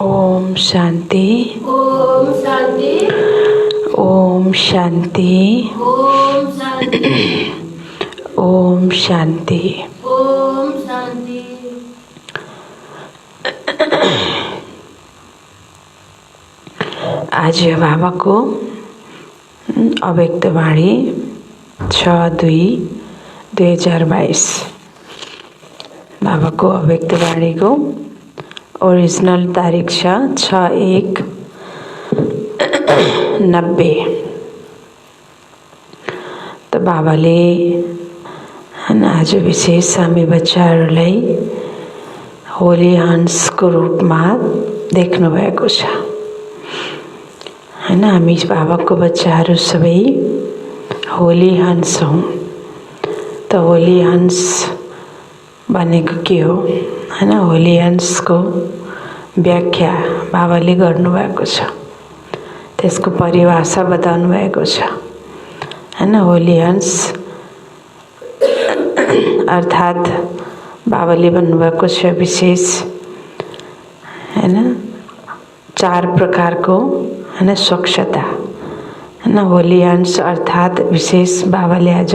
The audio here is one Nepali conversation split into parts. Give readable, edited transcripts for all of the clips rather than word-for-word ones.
ओम शांति। ओम शांति। ओम शांति। ओम शांति। ओम शांति। ओम शांति। आज बाबा को अव्यक्त वाणी 6/2/2022 बाबा को अव्यक्त वाणी को ओरिजिनल तारीख 6/1/90। तो बाबाले आज विशेष हामी बच्चाहरूलाई होली हंसको रूपमा देख्नु भएको छ हैन। हामी बाबाको बच्चाहरू सबै होली हंस हौं। त होली हंस भनेको के हो हैन? होली हंसको व्याख्या बाबाले गर्नुभएको छ, त्यसको परिभाषा बताउनु भएको छ हैन। होली हंस अर्थात बाबाले भन्नुभएको छ विशेष हैन 4 प्रकारको हैन स्वच्छता हैन। होली हंस अर्थात विशेष बाबाले आज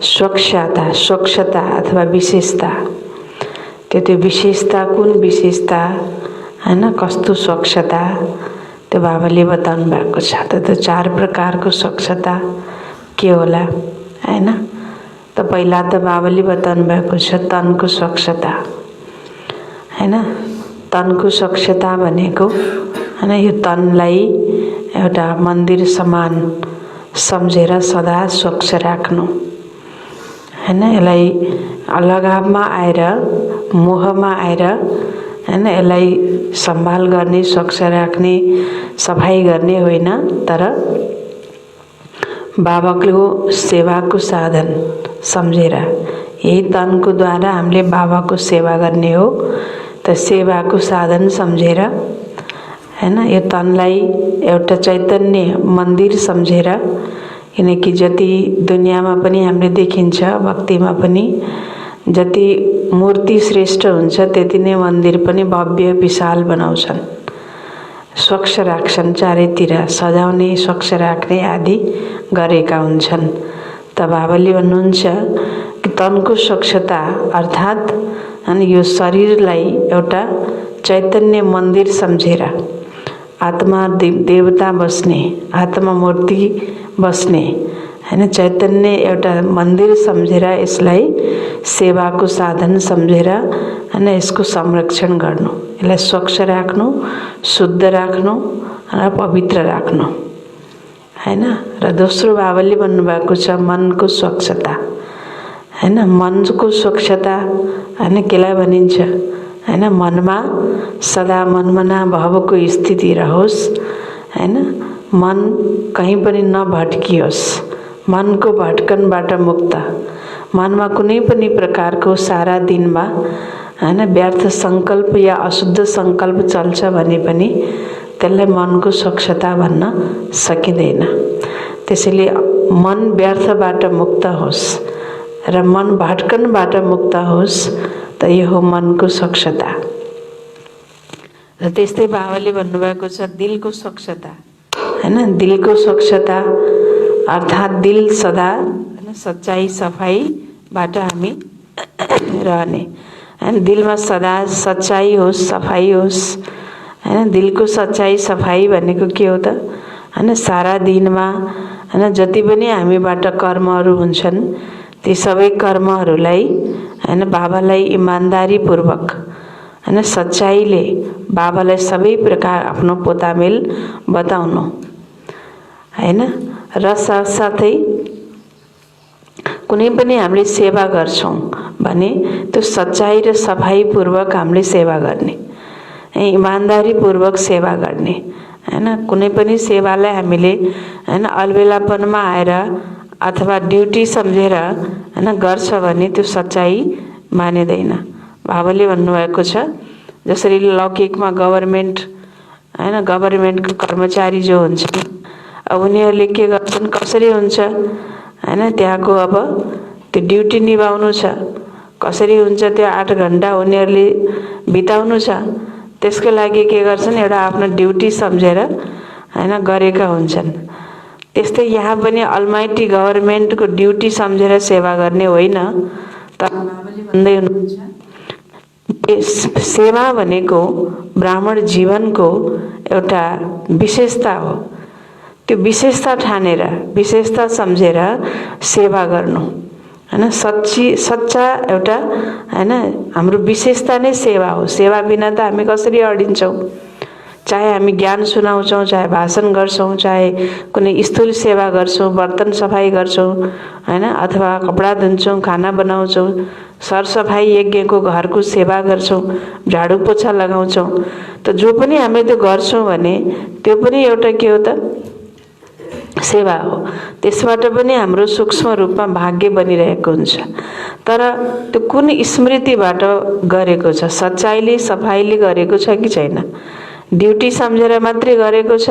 स्वच्छता अथवा विशेषता, त्यो विशेषता कुन विशेषता हैन, कस्तो स्वच्छता त्यो बाबाले बताउनु भएको छ। त 4 प्रकारको स्वच्छता के होला हैन? त पहिला त बाबाले बताउनु भएको छ तनको स्वच्छता हैन। तनको स्वच्छता भनेको हैन यो तनलाई एउटा मन्दिर समान सम्झेर सदा स्वच्छ राख्नु हैन। यसलाई लगावमा आएर मोहमा आएर हैन यसलाई सम्भाल गर्ने, स्वच्छ राख्ने, सफाई गर्ने होइन, तर बाबाको सेवाको साधन सम्झेर यही तनको द्वारा हामीले बाबाको सेवा गर्ने हो। त सेवाको साधन सम्झेर हैन यो तनलाई एउटा चैतन्य मन्दिर सम्झेर, किनकि जति दुनियाँमा पनि हामीले देखिन्छ, भक्तिमा पनि जति मूर्ति श्रेष्ठ हुन्छ त्यति नै मन्दिर पनि भव्य विशाल बनाउँछन्, स्वच्छ राख्छन्, चारैतिर सजाउने, स्वच्छ राख्ने आदि गरेका हुन्छन्। त बाबाले भन्नुहुन्छ कि तनको स्वच्छता अर्थात अनि यो शरीरलाई एउटा चैतन्य मन्दिर सम्झेर आत्मा देवता बस्ने, आत्मा मूर्ति बस्ने हैन, चैतन्य एउटा मन्दिर सम्झेर यसलाई सेवाको साधन सम्झेर हैन यसको संरक्षण गर्नु, यसलाई स्वच्छ राख्नु, शुद्ध राख्नु र पवित्र राख्नु हैन। र दोस्रो बाबाले भन्नुभएको छ मनको स्वच्छता हैन। मनको स्वच्छता हैन केलाई भनिन्छ हैन? मनमा सदा मनमना भावको स्थिति रहोस् हैन। मन कहीँ पनि नभट्कियोस्, मनको भट्कनबाट मुक्त, मनमा कुनै पनि प्रकारको सारा दिनमा हैन व्यर्थ संकल्प या अशुद्ध संकल्प चल्छ भने पनि त्यसलाई मनको स्वच्छता भन्न सकिँदैन। त्यसैले मन व्यर्थबाट मुक्त होस् र मन भट्कनबाट मुक्त होस्, त यो हो मनको स्वच्छता। र त्यस्तै बाबाले भन्नुभएको छ दिलको स्वच्छता हैन। दिलको स्वच्छता अर्थात दिल सदा हैन सच्चाई सफाईबाट हामी रहने हैन। दिलमा सदा सच्चाई होस्, सफाई होस् हैन। दिलको सच्चाई सफाई भनेको के हो त हैन? सारा दिनमा हैन जति पनि हामीबाट कर्महरू हुन्छन् ती सबै कर्महरूलाई हैन बाबालाई इमानदारी पूर्वक हैन सच्चाईले बाबालाई सबै प्रकार आफ्नो पोतामेल बताउनु हैन। र साथसाथै कुनै पनि हामीले सेवा गर्छौं भने त्यो सच्चाई र सफाई पूर्वक हामीले सेवा गर्ने, इमानदारी पूर्वक सेवा गर्ने हैन। कुनै पनि सेवालाई हामीले हैन अलबेलापनमा आएर अथवा ड्युटी सम्झेर हैन गर्छ भने त्यो सच्चाई मानिँदैन। बाबाले भन्नुभएको छ जसरी लौकिकमा गभर्नमेन्ट हैन गभर्नमेन्टको कर्मचारी जो हुन्छन् अब उनीहरूले के गर्छन्, कसरी हुन्छ हैन त्यहाँको अब त्यो ड्युटी निभाउनु छ, कसरी हुन्छ त्यो 8 घण्टा उनीहरूले बिताउनु छ, त्यसको लागि के गर्छन्, एउटा आफ्नो ड्युटी सम्झेर हैन गरेका हुन्छन्। त्यस्तै यहाँ पनि अलमाइटी गभर्नमेन्टको ड्युटी सम्झेर सेवा गर्ने होइन, तर बाबाले भन्दै हुनुहुन्छ सेवा भनेको ब्राह्मण जीवनको एउटा विशेषता हो। त्यो विशेषता ठानेर, विशेषता सम्झेर सेवा गर्नु हैन, सच्चा एउटा हैन हाम्रो विशेषता नै सेवा हो। सेवा बिना त हामी कसरी अडिन्छौँ? चाहे हामी ज्ञान सुनाउँछौँ, चाहे भाषण गर्छौँ, चाहे कुनै स्थूल सेवा गर्छौँ, बर्तन सफाई गर्छौँ हैन, अथवा कपडा धुन्छौँ, खाना बनाउँछौँ, सरसफाई यज्ञको घरको सेवा गर्छौँ, झाडु पोछा लगाउँछौँ, त जो पनि हामीले त्यो गर्छौँ भने त्यो पनि एउटा के हो त? सेवा हो। त्यसबाट पनि हाम्रो सूक्ष्म रूपमा भाग्य बनिरहेको हुन्छ। तर त्यो कुन स्मृतिबाट गरेको छ? सच्चाइले, सफाइले गरेको छ कि छैन? ड्युटी सम्झेर मात्रै गरेको छ,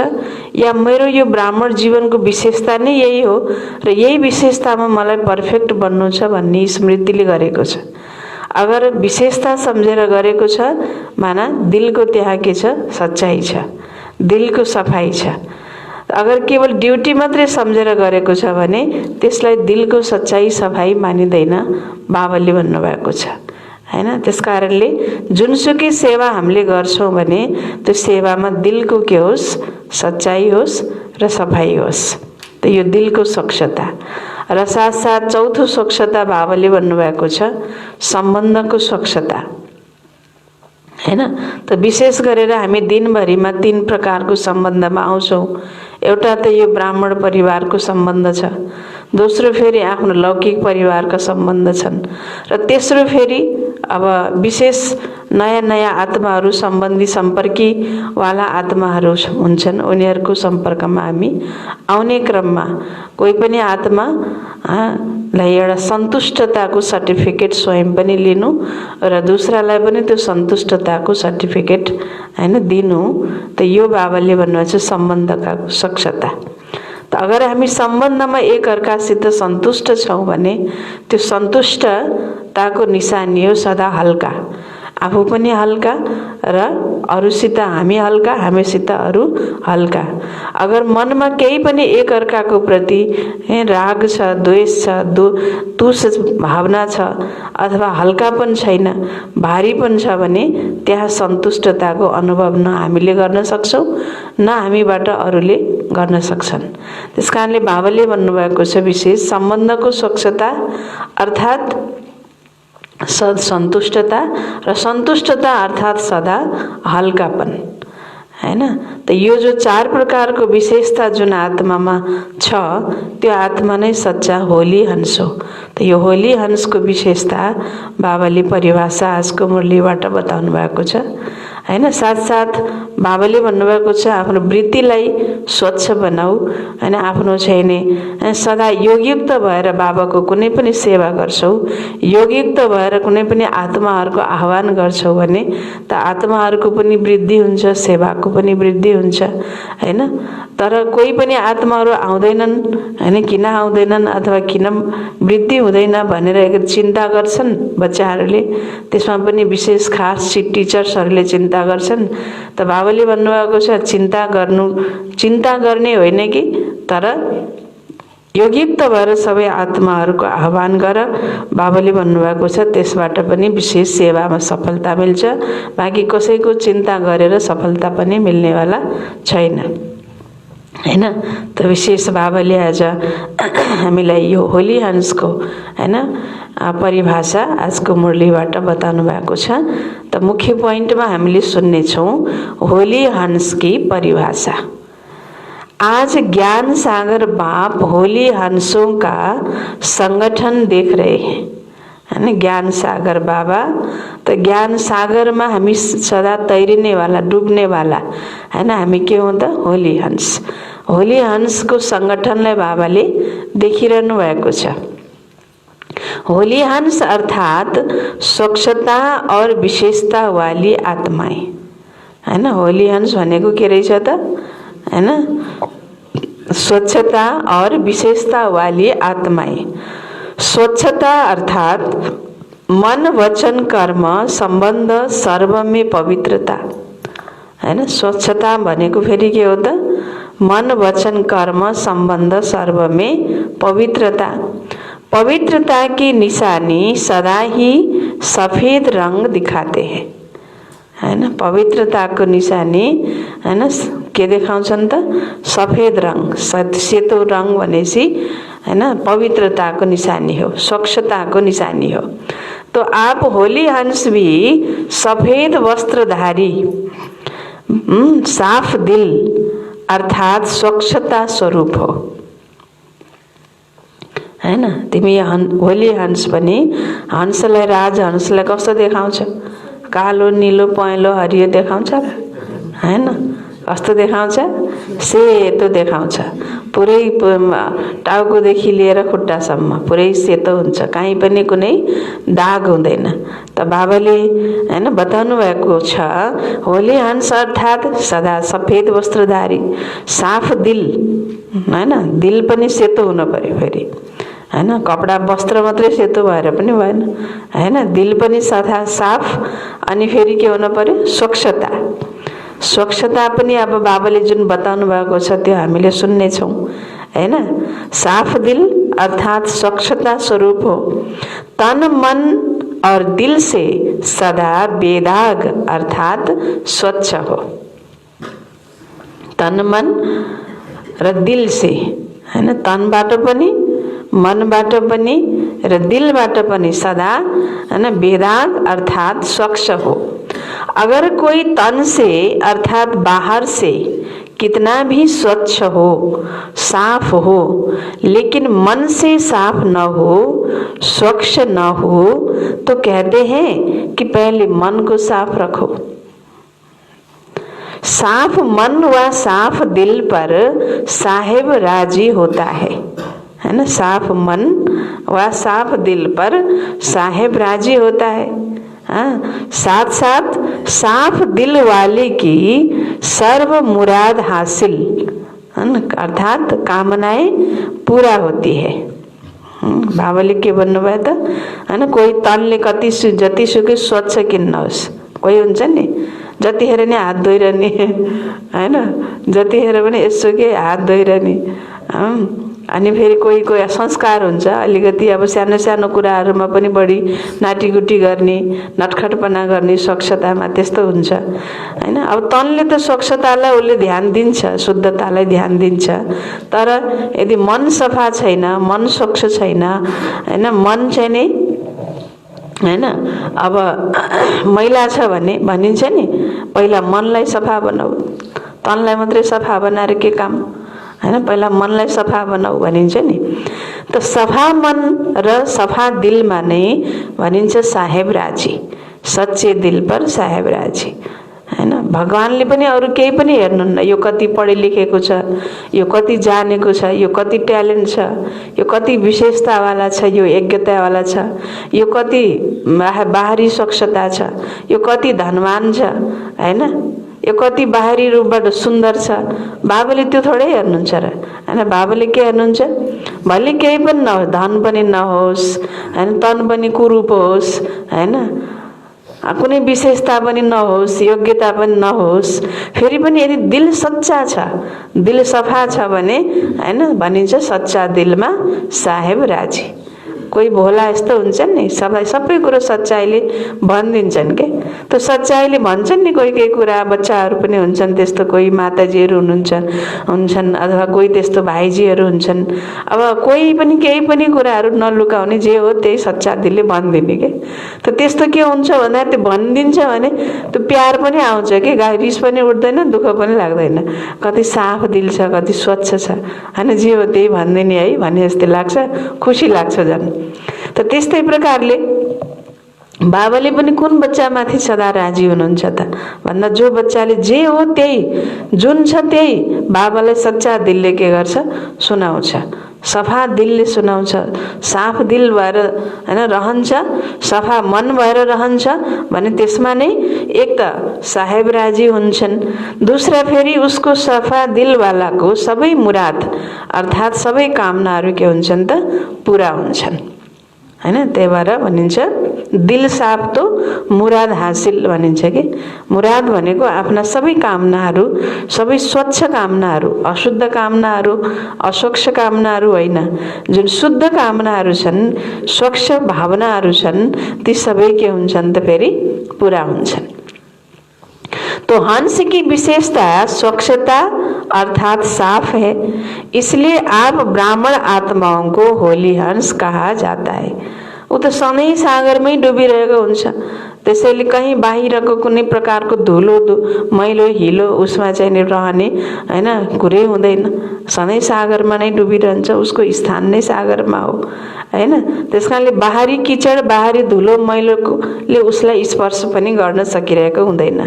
या मेरो यो ब्राह्मण जीवनको विशेषता नै यही हो र यही विशेषतामा मलाई पर्फेक्ट बन्नु छ भन्ने स्मृतिले गरेको छ? अगर विशेषता सम्झेर गरेको छ माना दिलको त्यहाँ के छ? सच्चाइ छ, दिलको सफाइ छ। अगर केवल ड्युटी मात्रै सम्झेर गरेको छ भने त्यसलाई दिलको सच्चाइ सफाइ मानिँदैन, बाबाले भन्नुभएको छ हैन। त्यसकारणले जुनसुकै सेवा हामीले गर्छौँ भने त्यो सेवामा दिलको के होस्? सच्चाइ होस् र सफाइ होस्। त यो दिलको स्वच्छता र साथसाथ चौथो स्वच्छता बाबाले भन्नुभएको छ सम्बन्धको स्वच्छता हैन। त विशेष गरेर हामी दिनभरिमा 3 प्रकारको सम्बन्धमा आउँछौँ। एउटा त यो ब्राह्मण परिवारको सम्बन्ध छ, दोस्रो फेरि आफ्नो लौकिक परिवारका सम्बन्ध छन्, र तेस्रो फेरि अब विशेष नयाँ नयाँ आत्माहरू, सम्बन्धी सम्पर्की वाला आत्माहरू हुन्छन्, उनीहरूको सम्पर्कमा हामी आउने क्रममा कोही पनि आत्मा लाई एउटा सन्तुष्टताको सर्टिफिकेट स्वयं पनि लिनु र दूसरालाई पनि त्यो सन्तुष्टताको सर्टिफिकेट हैन दिनु। त यो बाबाले भन्नुहुन्छ सम्बन्धका स्वच्छता। त अगर हामी सम्बन्धमा एक अर्कासित सन्तुष्ट छौँ भने त्यो सन्तुष्टताको निशानी हो सदा हल्का, आफू पनि हल्का र अरूसित हामी हल्का, हामीसित अरू हल्का। अगर मनमा केही पनि एक अर्काको प्रति राग छ, द्वेष छ, तुष भावना छ, अथवा हल्कापन छैन, भारीपन छ भने त्यहाँ सन्तुष्टताको अनुभव न हामीले गर्न सक्छौँ, न हामीबाट अरूले गर्न सक्छन्। त्यसकारणले बाबाले भन्नुभएको छ विशेष सम्बन्धको स्वच्छता अर्थात् सन्तुष्टता र सन्तुष्टता अर्थात् सदा हल्कापन हैन। त यो जो 4 प्रकारको विशेषता जुन आत्मामा छ त्यो आत्मा नै सच्चा होली हंस हो। त यो होली हंसको विशेषता बाबाले परिभाषा आजको मुरलीबाट बताउनु भएको छ हैन। साथसाथ बाबाले भन्नुभएको छ आफ्नो वृत्तिलाई स्वच्छ बनाऊ हैन। आफ्नो छैन सदा योगयुक्त भएर बाबाको कुनै पनि सेवा गर्छौ, योगयुक्त भएर कुनै पनि आत्माहरूको आह्वान गर्छौ भने त आत्माहरूको पनि वृद्धि हुन्छ, सेवाको पनि वृद्धि हुन्छ हैन। तर कोही पनि आत्माहरू आउँदैनन् हैन, किन आउँदैनन् अथवा किन वृद्धि हुँदैन भनेर एक चिन्ता गर्छन् बच्चाहरूले, त्यसमा पनि विशेष खास टिचर्सहरूले चिन्ता गर्छन्। त बाबाले भन्नुभएको छ चिन्ता गर्ने होइन कि तर योगयुक्त भएर सबै आत्माहरूको आह्वान गर। बाबाले भन्नुभएको छ त्यसबाट पनि विशेष सेवामा सफलता मिल्छ, बाँकी कसैको चिन्ता गरेर सफलता पनि मिल्नेवाला छैन हैन। त विशेष बाबाले आज हामीलाई यो होली हंसको हैन परिभाषा आजको मुरलीबाट बताउनु भएको छ। त मुख्य पोइन्टमा हामीले सुन्नेछौँ होली हंस की परिभाषा। आज ज्ञान सागर बाप होली हंसों का संगठन देख रहे हैं हैन। ज्ञान सागर बाबा, तो ज्ञान सागर में हामी सदा तैरिने वाला, डुब्ने वाला हैन। हामी के हो त होली हंस। होली हंसको संगठनलाई बाबाले देखिरहनु भएको छ। होली हंस अर्थात स्वच्छता और विशेषता वाली आत्माएं हैन। होली हंस भनेको के रहेछ त हैन, स्वच्छता और विशेषता वाली आत्माएं। स्वच्छता अर्थात मन वचन कर्म संबंध सर्व में पवित्रता हैन। स्वच्छता भनेको फेरि के हो त? मन वचन कर्म संबंध सर्व में पवित्रता। पवित्रता की निशानी सदा ही सफेद रंग दिखाते हैं, हैन। पवित्रताको निशानी हैन के देखाउँछन् त? सफेद रंग, सेतो रंग भनेपछि हैन पवित्रताको निशानी हो, स्वच्छताको निशानी हो। तो आप होली हंस भी सफेद वस्त्रधारी, साफ दिल अर्थात स्वच्छता स्वरूप हो, हैन। तिमी होली हंस पनि हंसलाई, राजहंसलाई कस्तो देखाउँछ? कालो, नीलो, पहेँलो, हरियो देखाउँछ र? हैन, कस्तो देखाउँछ? सेतो देखाउँछ। पुरै टाउकोदेखि लिएर खुट्टासम्म पुरै सेतो हुन्छ, कहीँ पनि कुनै दाग हुँदैन। त बाबाले हैन बताउनु भएको छ, होली हंस अर्थात सदा सफेद वस्त्रधारी, साफ दिल, हैन। दिल पनि सेतो हुन पर्यो फेरि, हैन। कपडा वस्त्र मात्रै सेतो भएर पनि भएन, हैन। दिल पनि सदा साफ, अनि फेरि के हुन पर्यो? स्वच्छता। स्वच्छता पनि अब बाबाले जुन बताउनु भएको छ त्यो हामीले सुन्ने छौं, हैन। साफ दिल अर्थात स्वच्छता स्वरूप हो। तन मन और दिल से सदा बेदाग अर्थात स्वच्छ हो। तन मन र दिल से, हैन। तनबाट पनि, मनबाट पनि र दिलबाट पनि सदा हैन बेदाग अर्थात स्वच्छ हो। अगर कोई तन से अर्थात बाहर से कितना भी स्वच्छ हो, साफ हो, लेकिन मन से साफ न हो, स्वच्छ न हो, तो कहते हैं कि पहले मन को साफ रखो। साफ मन व साफ दिल पर साहेब राजी होता है ना। साफ मन व साफ दिल पर साहेब राजी होता है। हाँ, साथ साथ साफ दिल वाले की सर्व मुराद हासिल, अर्थात कामनाएं पूरा होती है। बाबाले के भन्नुभयो त, हैन। कोही तनले कति जतिसुकै स्वच्छ किन्न होस्, कोही हुन्छ नि जतिखेर नि हात धोइरहने, हैन। जतिखेर पनि यसो के हात धोइरहने, अनि फेरि कोही कोही संस्कार हुन्छ अलिकति, अब सानो सानो कुराहरूमा पनि बढी नाटीगुटी गर्ने, नटखटपना गर्ने, स्वच्छतामा त्यस्तो हुन्छ, हैन। अब तनले त स्वच्छतालाई उसले ध्यान दिन्छ, शुद्धतालाई ध्यान दिन्छ, तर यदि मन सफा छैन, मन स्वच्छ छैन, हैन, मन चाहिँ नि, हैन, अब मैला छ भने भनिन्छ नि, पहिला मनलाई सफा बनाऊ, तनलाई मात्रै सफा बनाएर के काम, हैन। पहिला मनलाई सफा बनाऊ भनिन्छ नि। त सफा मन र सफा दिलमा नै भनिन्छ साहेब राजी, सच्चे दिल पर साहेब राजी, हैन। भगवानले पनि अरू केही पनि हेर्नुहुन्न, यो कति पढे लेखेको छ, यो कति जानेको छ, यो कति ट्यालेन्ट छ, यो कति विशेषतावाला छ, यो योग्यतावाला छ, यो कति बाहरी स्वच्छता छ, यो कति धनवान छ, हैन, यो कति बाहिरी रूपबाट सुन्दर छ। बाबाले त्यो थोरै हेर्नुहुन्छ र, हैन। बाबाले के हेर्नुहुन्छ? भले केही पनि नहोस्, धन पनि नहोस्, हैन, तन पनि कुरूप होस्, हैन, कुनै विशेषता पनि नहोस्, योग्यता पनि नहोस्, फेरि पनि यदि दिल सच्चा छ, दिल सफा छ भने, हैन, भनिन्छ सच्चा दिलमा साहेब राजी। कोही भोला यस्तो हुन्छन् नि, सबै कुरो सच्चाइले भनिदिन्छन् के। त सच्चाइले भन्छन् नि कोही केही कुरा, बच्चाहरू पनि हुन्छन् त्यस्तो, कोही माताजीहरू हुन्छन् अथवा कोही त्यस्तो भाइजीहरू हुन्छन्। अब कोही पनि केही पनि कुराहरू नलुकाउने, जे हो त्यही सच्चा दिलले भनिदिने के। त त्यस्तो के हुन्छ भन्दा त्यो भनिदिन्छ भने त्यो प्यार पनि आउँछ कि, रिस पनि उठ्दैन, दुःख पनि लाग्दैन। कति साफ दिल छ, कति स्वच्छ छ, हैन, जे हो त्यही भनिदिने है भने जस्तै लाग्छ, खुसी लाग्छ झन्। त त्यस्तै प्रकारले बाबाले पनि कुन बच्चामाथि सदा राजी हुनुहुन्छ त भन्दा जो बच्चाले जे हो त्यही, जुन छ त्यही बाबालाई सच्चा दिलले के गर्छ? सुनाउँछ, सफा दिलले सुनाउँछ। साफ दिल भएर, हैन, रहन्छ, सफा मन भएर रहन्छ भने त्यसमा नै एक त साहेब राजी हुन्छन्, दूसरा फेरि उसको सफा दिलवालाको सबै मुराद अर्थात सबै कामनाहरू के हुन्छन् त? पूरा हुन्छन्, हैन। त्यही भएर भनिन्छ दिल साफ तो मुराद हासिल भनिन्छ कि मुराद भनेको आफ्ना सबै कामनाहरू, सबै स्वच्छ कामनाहरू, अशुद्ध कामनाहरू, अस्वच्छ कामनाहरू होइन, जुन शुद्ध कामनाहरू छन्, स्वच्छ भावनाहरू छन्, ती सबै के हुन्छन् त फेरि पुरा हुन्छन्। तो हंस की विशेषता स्वच्छता अर्थात साफ है, इसलिए आप ब्राह्मण आत्माओं को होली हंस कहा जाता है। ऊ त सधैँ सागरमै डुबिरहेको हुन्छ, त्यसैले कहीँ बाहिरको कुनै प्रकारको धुलो मैलो हिलो उसमा चाहिँ नि रहने हैन कुरै हुँदैन। सधैँ सागरमा नै डुबिरहन्छ, उसको स्थान नै सागरमा हो हैन। त्यसकारणले बाहिरी किचड, बाहिरी धुलो मैलोले उसलाई स्पर्श पनि गर्न सकिरहेको हुँदैन।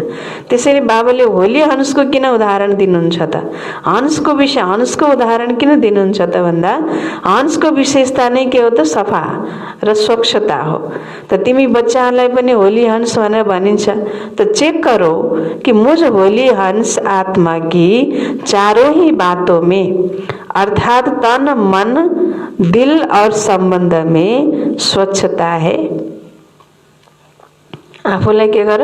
त्यसैले बाबाले होली हंसको किन उदाहरण दिनुहुन्छ त? हंसको उदाहरण किन दिनुहुन्छ त भन्दा हंसको विशेषता नै के हो त? सफा र स्वच्छता हो। त तिमी बच्चाहरूलाई पनि होली हंस भनेर भनिन्छ, तो चेक करो कि मुझ होली हंस आत्मा की चारों ही बातों में अर्थात तन मन दिल और संबंध में स्वच्छता है। आफूलाई के गर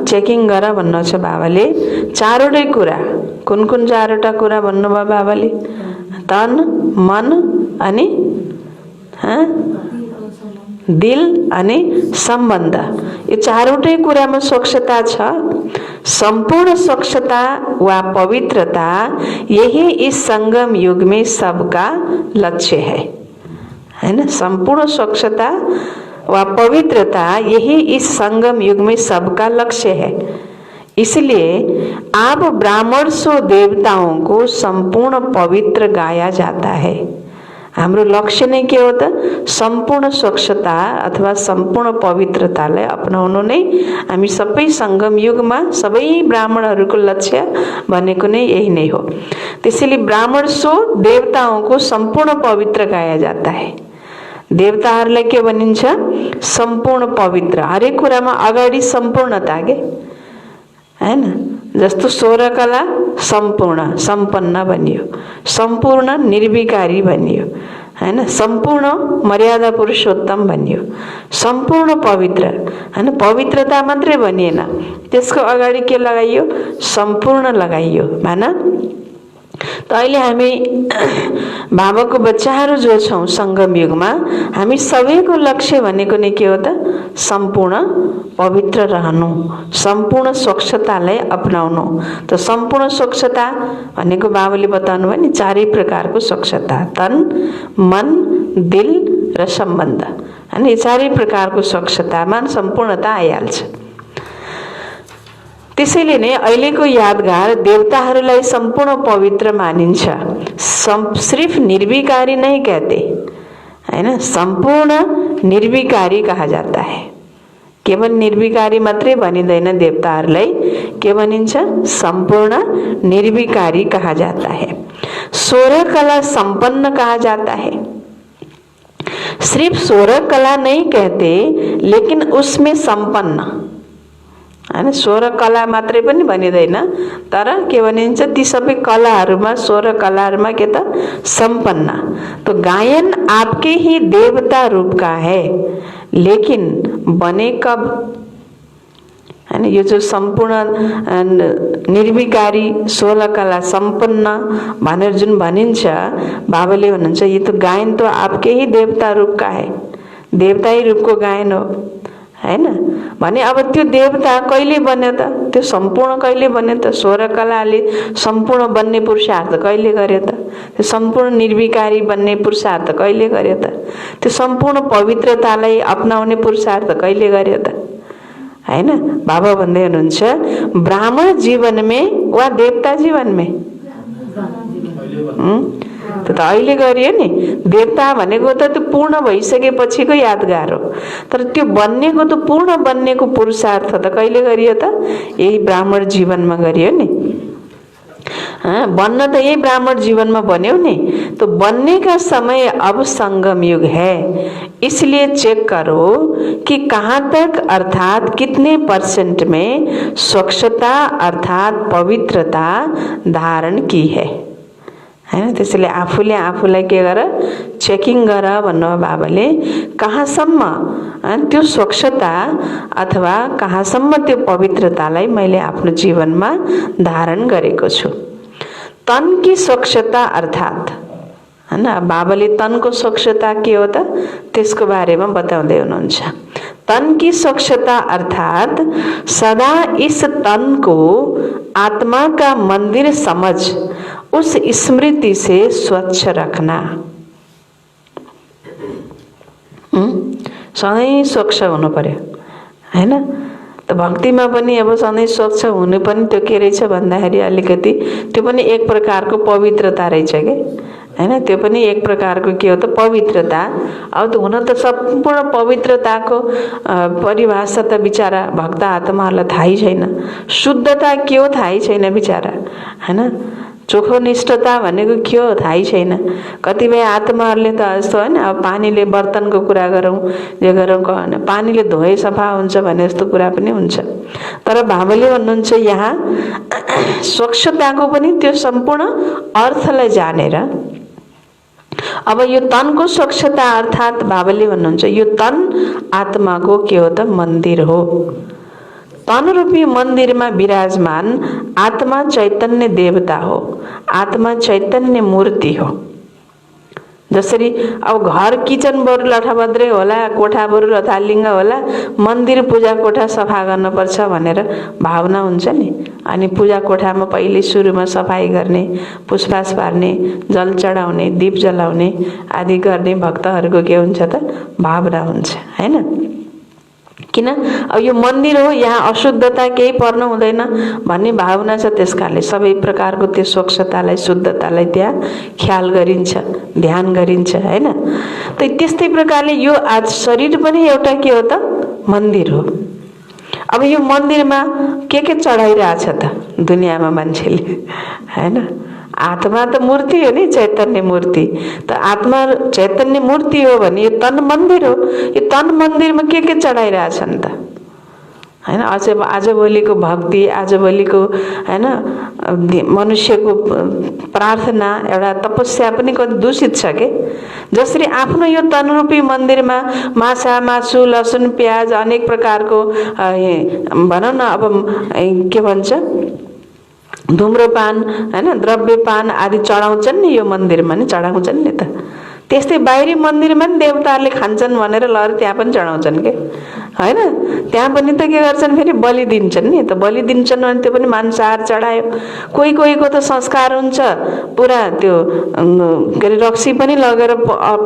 चेकिङ गर भन्नु छ बाबाले। चारवटै कुरा, कुन कुन चारवटा कुरा भन्नुभयो बाबाले? तन मन अनि दिल अनि सम्बन्ध, यो चारवटै कुरामा स्वच्छता छ। संपूर्ण स्वच्छता व पवित्रता यही इस संगम युग में सबका लक्ष्य है ना। संपूर्ण स्वच्छता व पवित्रता यही इस संगम युग में सबका लक्ष्य है। इसलिए आप ब्राह्मण सो देवताओं को संपूर्ण पवित्र गाया जाता है। हाम्रो लक्ष्य नै के हो त? सम्पूर्ण स्वच्छता अथवा सम्पूर्ण पवित्रतालाई अपनाउनु नै हामी सबै संगम युगमा सबै ब्राह्मणहरूको लक्ष्य भनेको नै यही नै हो। त्यसैले ब्राह्मण सो देवताओं को संपूर्ण पवित्र गाया जाता है। देवताहरूलाई के भनिन्छ? सम्पूर्ण पवित्र, हरेक कुरामा अगाडि सम्पूर्णता के हैन। जस्तो 16 कला सम्पूर्ण सम्पन्न भनियो, सम्पूर्ण निर्विकारी भनियो हैन, सम्पूर्ण मर्यादा पुरुषोत्तम भनियो, सम्पूर्ण पवित्र हैन। पवित्रता मात्रै भनिएन, त्यसको अगाडि के लगाइयो? सम्पूर्ण लगाइयो भन। त अहिले हामी बाबाको बच्चाहरू जो छौं संगम युगमा, हामी सबैको लक्ष्य भनेको नै के हो त? सम्पूर्ण पवित्र रहनु, सम्पूर्ण स्वच्छतालाई अपनाउनु। त सम्पूर्ण स्वच्छता भनेको बाबाले बताउनु भयो नि, चारै प्रकारको स्वच्छता, तन मन दिल र सम्बन्ध हैन। यो चारै प्रकारको स्वच्छतामा सम्पूर्णता आइहाल्छ। त्यसैले नै अहिलेको यादगार देवताहरूलाई संपूर्ण पवित्र मानिन्छ। सिर्फ निर्विकारी नहीं कहते है ना, संपूर्ण निर्विकारी कहा जाता है। केवल निर्विकारी मात्रै भनिँदैन देवताहरूलाई, के भनिन्छ? संपूर्ण निर्विकारी कहा जाता है। 16 कला संपन्न कहा जाता है। सिर्फ 16 कला नहीं कहते, लेकिन उसमें संपन्न हैन। 16 कला मात्रै पनि भनिँदैन, तर के भनिन्छ? ती सबै कलाहरूमा 16 कलाहरूमा के त? संपन्न। तो गायन आपके ही देवता रूप का है, लेकिन बने कब हैन? यो जो सम्पूर्ण निर्विकारी 16 कला संपन्न भनेर जुन भनिन्छ, बाबाले भन्नुहुन्छ यो तो गायन तो आपके ही देवता रूप का है, देवताई रूपको गायन हो हैन। भने अब त्यो देवता कहिले बन्यो त? त्यो सम्पूर्ण कहिले बन्यो त? 16 कलाले सम्पूर्ण बन्ने पुरुषार्थ कहिले गर्यो त? त्यो सम्पूर्ण निर्विकारी बन्ने पुरुषार्थ कहिले गर्यो त? त्यो सम्पूर्ण पवित्रतालाई अपनाउने पुरुषार्थ कहिले गर्यो त? हैन। बाबा भन्दै हुनुहुन्छ ब्राह्मण जीवन में वा देवता जीवन में? त अहिले गरियो नि। देवता भनेको त त्यो पूर्ण भइसकेपछिको यादगार हो, तर त्यो बन्नेको त पूर्ण बन्नेको पुरुषार्थ त कहिले गरियो त? यही ब्राह्मण जीवनमा गरियो नि। बन्न त यही ब्राह्मण जीवनमा बन्यो नि। तो बनने का समय अब संगम युग है, इसलिए चेक करो कि कहाँ तक अर्थात कितने % में स्वच्छता अर्थात पवित्रता धारण की है हैन। त्यसैले आफूले आफूलाई के गर, चेकिङ गर भन्नुभयो बाबाले। कहाँसम्म त्यो स्वच्छता अथवा कहाँसम्म त्यो पवित्रतालाई मैले आफ्नो जीवनमा धारण गरेको छु। तन की स्वच्छता अर्थात् हैन, बाबाले तनको स्वच्छता के हो त त्यसको बारेमा बताउँदै हुनुहुन्छ। तन की स्वच्छता अर्थात सदा इस तन को आत्मा का मंदिर समझ उस स्मृति से स्वच्छ रखना। सधैँ स्वच्छ हुनु पर्यो हैन। त भक्तिमा पनि अब सधैँ स्वच्छ हुनु पनि त्यो के रहेछ भन्दाखेरि अलिकति त्यो पनि एक प्रकारको पवित्रता रहेछ के हैन। त्यो पनि एक प्रकारको के हो त पवित्रता। अब त हुन त सम्पूर्ण पवित्रताको परिभाषा त बिचारा भक्त आत्माहरूलाई थाहै छैन। शुद्धता के हो थाहै छैन बिचारा हैन। चोखो निष्ठता भनेको के हो थाहै छैन। कतिपय आत्माहरूले त यस्तो हैन, अब पानीले बर्तनको कुरा गरौँ जे गरौँ कहन पानीले धोए सफा हुन्छ भने जस्तो कुरा पनि हुन्छ। तर बाबाले भन्नुहुन्छ यहाँ स्वच्छताको पनि त्यो सम्पूर्ण अर्थलाई जानेर अब यो तनको स्वच्छता अर्थात् बाबाले भन्नुहुन्छ यो तन आत्माको के हो त मन्दिर हो। तन रूपी मंदिर में विराजमान आत्मा चैतन्य देवता हो, आत्मा चैतन्य मूर्ति हो। जसरी अब घर किचन बरु लठाभद्रै होला, कोठा बरु लथालिङ्ग होला, मन्दिर पूजा कोठा सफा गर्नुपर्छ भनेर भावना हुन्छ नि। अनि पूजा कोठामा पहिले सुरुमा सफाई गर्ने, पुष्पास पार्ने, जल चढाउने, दीप जलाउने आदि गर्ने भक्तहरूको के हुन्छ त भावना हुन्छ हैन। किन अब यो मन्दिर हो, यहाँ अशुद्धता केही पर्न हुँदैन भन्ने भावना छ। त्यसकारणले सबै प्रकारको त्यो स्वच्छतालाई शुद्धतालाई त्यहाँ ख्याल गरिन्छ, ध्यान गरिन्छ हैन। त त्यस्तै प्रकारले यो आज शरीर पनि एउटा के हो त मन्दिर हो। अब यो मन्दिरमा के चढाइरहेछ त दुनियाँमा मान्छेले हैन। आत्मा त मूर्ति हो नि, चैतन्य मूर्ति। त आत्मा चैतन्य मूर्ति हो भने यो तन मन्दिर हो। यो तन मन्दिरमा के चढाइरहेछन् त हैन। आजभोलिको भक्ति, आजभोलिको हैन मनुष्यको प्रार्थना एउटा तपस्या पनि कति दूषित छ के। जसरी आफ्नो यो तनरूपी मन्दिरमा माछा मासु लसुन प्याज अनेक प्रकारको भनौँ न अब के भन्छ धूम्रपान हैन द्रव्यपान आदि चढाउँछन् नि यो मन्दिरमा नि चढाउँछन् नि त। त्यस्तै बाहिरी मन्दिरमा नि देवताहरूले खान्छन् भनेर लहर त्यहाँ पनि चढाउँछन् के हैन। त्यहाँ पनि त के गर्छन् फेरि बलि दिन्छन् नि त। बलि दिन्छन् भने त्यो पनि मांसाहार चढायो। कोही कोहीको त संस्कार हुन्छ पुरा त्यो के अरे रक्सी पनि लगेर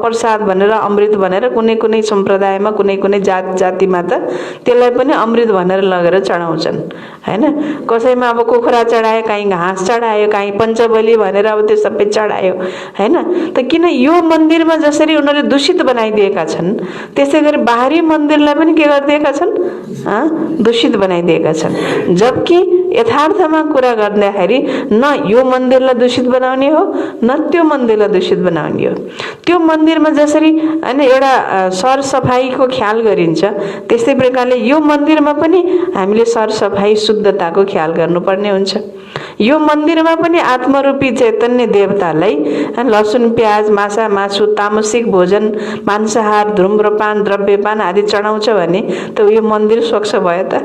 प्रसाद भनेर अमृत भनेर कुनै कुनै सम्प्रदायमा कुनै कुनै जातिमा त त्यसलाई पनि अमृत भनेर लगेर चढाउँछन् हैन। कसैमा अब कुखुरा चढायो, कहीँ घाँस चढायो, कहीँ पञ्चबली भनेर अब त्यो सबै चढायो हैन। त किन यो मन्दिरमा जसरी उनीहरूले दूषित बनाइदिएका छन् त्यसै गरी बाहिरी मन्दिरलाई पनि के गरिदिएका छन् दूषित बनाइदिएका छन्। जबकि यथार्थमा कुरा गर्दाखेरि न यो मन्दिरलाई दूषित बनाउने हो न त्यो मन्दिरलाई दूषित बनाउने हो। त्यो मन्दिरमा जसरी हैन एउटा सरसफाइको ख्याल गरिन्छ त्यस्तै प्रकारले यो मन्दिरमा पनि हामीले सरसफाइ शुद्धताको ख्याल गर्नुपर्ने हुन्छ। यो मन्दिरमा पनि आत्मरूपी चैतन्य देवतालाई लसुन प्याज माछा मासु तामसिक भोजन मांसाहार धूम्रपान द्रव्यपान आदि चढाउँछ भने त यो मन्दिर स्वच्छ भयो त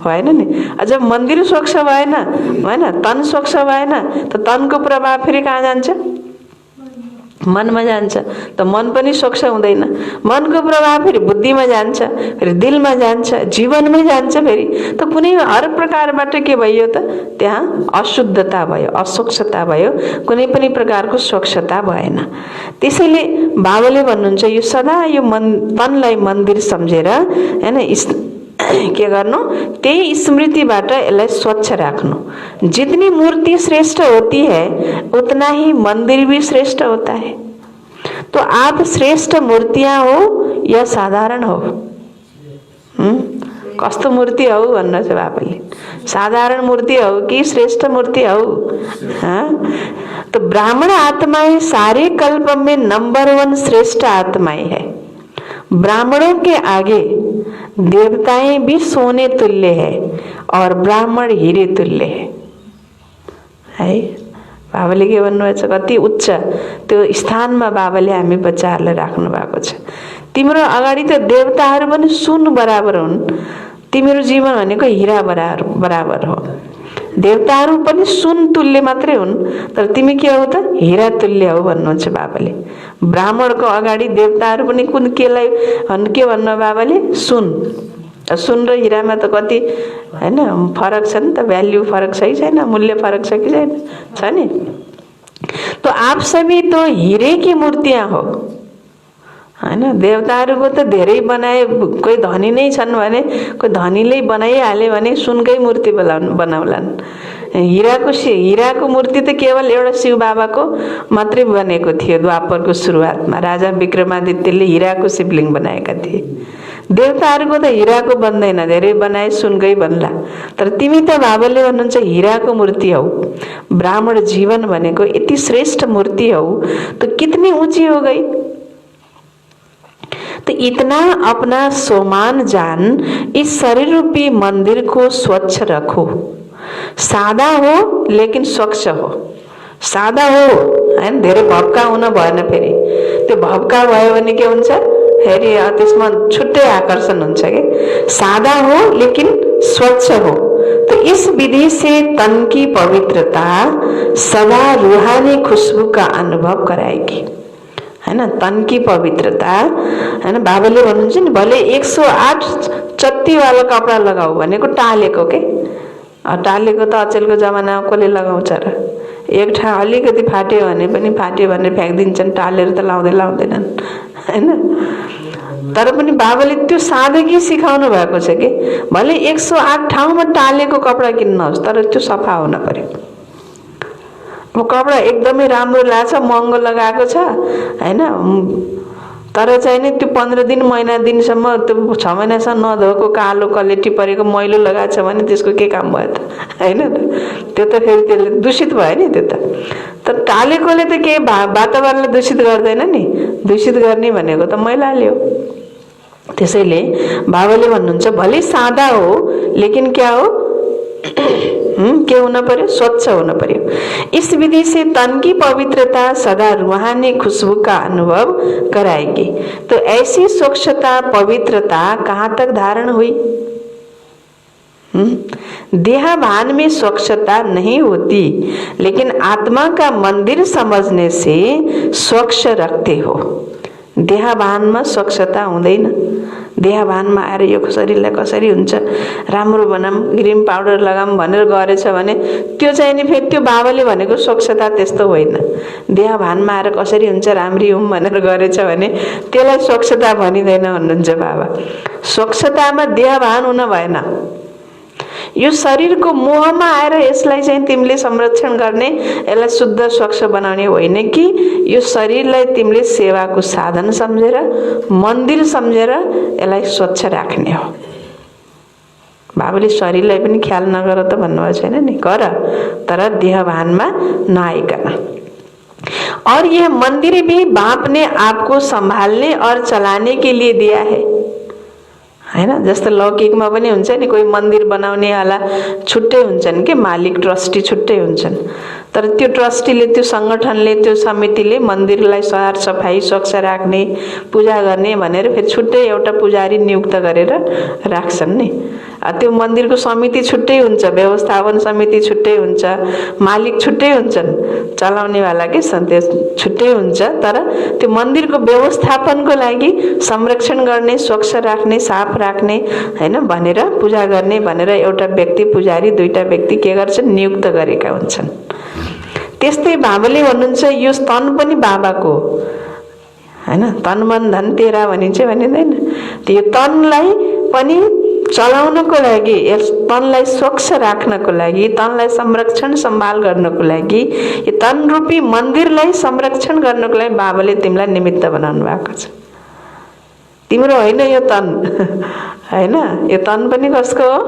भएन नि। अझ मन्दिर स्वच्छ भएन हैन, तन स्वच्छ भएन त तनको प्रभाव फेरि कहाँ जान्छ मनमा जान्छ। त मन पनि स्वच्छ हुँदैन, मनको प्रभाव फेरि बुद्धिमा जान्छ, फेरि दिलमा जान्छ, जीवनमै जान्छ। फेरि त कुनै हर प्रकारबाट के भयो त त्यहाँ अशुद्धता भयो, अस्वच्छता भयो, कुनै पनि प्रकारको स्वच्छता भएन। त्यसैले बाबाले भन्नुहुन्छ यो सदा यो तनलाई मन्दिर सम्झेर हैन के गर्नु त्यही स्मृतिबाट यसलाई स्वच्छ राख्नु। जितनी मूर्ति श्रेष्ठ होती है उतना ही मंदिर भी श्रेष्ठ होता है। तो आप श्रेष्ठ मूर्तियां हो या साधारण हो? कस्तो मूर्ति हो भन्नु छ बाबाले। साधारण मूर्ति हो कि श्रेष्ठ मूर्ति हो? तो ब्राह्मण आत्माएं सारे कल्प में नंबर 1 श्रेष्ठ आत्माएं है। ब्राह्मणों के आगे देवताएं भी सोने तुल्य है और ब्राह्मण हीरे तुल्य है। बाबाले के भन्नुभएको छ, कति उच्च त्यो स्थानमा बाबाले हामी बच्चाहरूलाई राख्नु भएको छ। तिम्रो अगाडि त देवताहरू पनि सुन बराबर हुन्, तिम्रो जीवन भनेको हिरा बराबर हो। देवताहरू पनि सुन तुल्य मात्रै हुन्, तर तिमी के हो त, हिरा तुल्य हो भन्नुहुन्छ बाबाले। ब्राह्मणको अगाडि देवताहरू पनि कुन केलाई के भन्नु बाबाले, सुन र हिरामा त कति हैन फरक छ नि त, भ्याल्यू फरक छ कि छैन, मूल्य फरक छ कि छैन, छ नि। तो आप सभी तो हीरे की मूर्तियां हो, हैन। देवताहरूको त धेरै बनाए, कोही धनी नै छन् भने, कोही धनीले बनाइहाल्यो भने सुनकै मूर्ति बनाउलान्। हिराको मूर्ति त केवल एउटा शिव बाबाको मात्रै बनेको थियो द्वापरको सुरुवातमा। राजा विक्रमादित्यले हिराको शिवलिङ्ग बनाएका थिए। देवताहरूको त हिराको बन्दैन, धेरै बनाए सुनकै बन्ला। तर तिमी त बाबाले भन्नुहुन्छ हिराको मूर्ति हौ। ब्राह्मण जीवन भनेको यति श्रेष्ठ मूर्ति हौ, तो कितनी ऊंची हो गई। तो इतना अपना सोमान जान, इस शरीर रूपी मंदिर को स्वच्छ रखो। सादा हो लेकिन स्वच्छ हो। सादा हो हैन, धेरै भक्का हुन भएन। फेरि त्यो भक्का भयो भने के हुन्छ, फेरि त्यसमा छुट्टै आकर्षण हुन्छ के। सादा हो लेकिन स्वच्छ हो। तो इस विधि से तन की पवित्रता सदा रूहानी खुशबू का अनुभव कराएगी, हैन। तन की पवित्रता, हैन। बाबाले भन्नुहुन्छ नि, भले 108 चत्ती वाला कपडा लगाऊ भनेको टालेको के। टालेको त अचेलको जमानामा कसले लगाउँछ र। एक ठाउँ अलिकति फाट्यो भने पनि फाट्यो भने फ्याँकिदिन्छन्, टालेर त लाउँदैनन्, हैन। तर पनि बाबाले त्यो सादगी सिकाउनु भएको छ कि भले 108 ठाउँमा टालेको कपडा किन्नुहोस्, तर त्यो सफा हुन पर्यो। अब कपडा एकदमै राम्रो लाग्छ, महँगो लगाएको छ, हैन, तर चाहिँ नि त्यो 15 दिन महिना दिनसम्म, त्यो 6 महिनासम्म नधोएको कालो कलेटी परेको मैलो लगाएको छ भने त्यसको के काम भयो त, हैन। त्यो त फेरि त्यसले दूषित भयो नि त्यो त। तर टालेकोले त के वातावरणलाई दूषित गर्दैन नि। दूषित गर्ने भनेको त मैलाले हो। त्यसैले बाबाले भन्नुहुन्छ भले सादा हो लेकिन क्या हो, के होना पर्यो, स्वच्छ होना पर्यो। इस विधि से तन की पवित्रता सदा रूहानी खुशबू का अनुभव कराएगी। तो ऐसी स्वच्छता पवित्रता कहाँ तक धारण हुई। देहभान में स्वच्छता नहीं होती, लेकिन आत्मा का मंदिर समझने से स्वच्छ रखते हो। देहभानमा स्वच्छता हुँदैन। देहभानमा आएर यो शरीरलाई कसरी हुन्छ राम्रो बनाऊँ, क्रिम पाउडर लगाऊँ भनेर गरेछ भने त्यो चाहिँ नि फेरि त्यो बाबाले भनेको स्वच्छता त्यस्तो होइन। देहभानमा आएर कसरी हुन्छ राम्री हुँ भनेर गरेछ भने त्यसलाई स्वच्छता भनिँदैन भन्नुहुन्छ बाबा। स्वच्छतामा देहभान हुन भएन। यो शरीरको मोहमा आएर यसलाई चाहिँ तिमीले संरक्षण गर्ने, यसलाई शुद्ध स्वच्छ बनाउने होइन कि यो शरीरलाई तिमीले सेवाको साधन सम्झेर, मन्दिर सम्झेर यसलाई स्वच्छ राख्ने हो। बाबाले शरीरलाई पनि ख्याल नगर त भन्नुभएको छैन नि, गर, तर देहभानमा नआइकन। और यह मंदिर भी बाप ने आपको संभालने और चलाने के लिए दिया है, हैन। जस्तो लौकिकमा पनि हुन्छ नि, कोही मन्दिर बनाउनेवाला छुट्टै हुन्छन् के, मालिक ट्रस्टी छुट्टै हुन्छन्। तर त्यो ट्रस्टीले, त्यो संगठनले, त्यो समितिले मन्दिरलाई सहार सफाई स्वच्छ राख्ने, पूजा गर्ने भनेर फेरि छुट्टै एउटा पुजारी नियुक्त गरेर राख्छन् नि। त्यो मन्दिरको समिति छुट्टै हुन्छ, व्यवस्थापन समिति छुट्टै हुन्छ, मालिक छुट्टै हुन्छन्, चलाउनेवाला के सन्देश छुट्टै हुन्छ। तर त्यो मन्दिरको व्यवस्थापनको लागि संरक्षण गर्ने, स्वच्छ राख्ने, साफ राख्ने, हैन, भनेर पूजा गर्ने भनेर एउटा व्यक्ति, पुजारी, दुईटा व्यक्ति के गर्छन्, नियुक्त गरेका हुन्छन्। त्यस्तै बाबाले भन्नुहुन्छ यो तन पनि बाबाको, हैन। तन मन धन तेरा भनिन्छ भनिँदैन। त्यो तनलाई पनि चलाउनको लागि, यस तनलाई स्वच्छ राख्नको लागि, तनलाई संरक्षण सम्भाल गर्नको लागि, यो तन रूपी मन्दिरलाई संरक्षण गर्नको लागि बाबाले तिमीलाई निमित्त बनाउनु भएको छ। तिम्रो होइन यो तन, हैन। यो तन पनि कसको हो,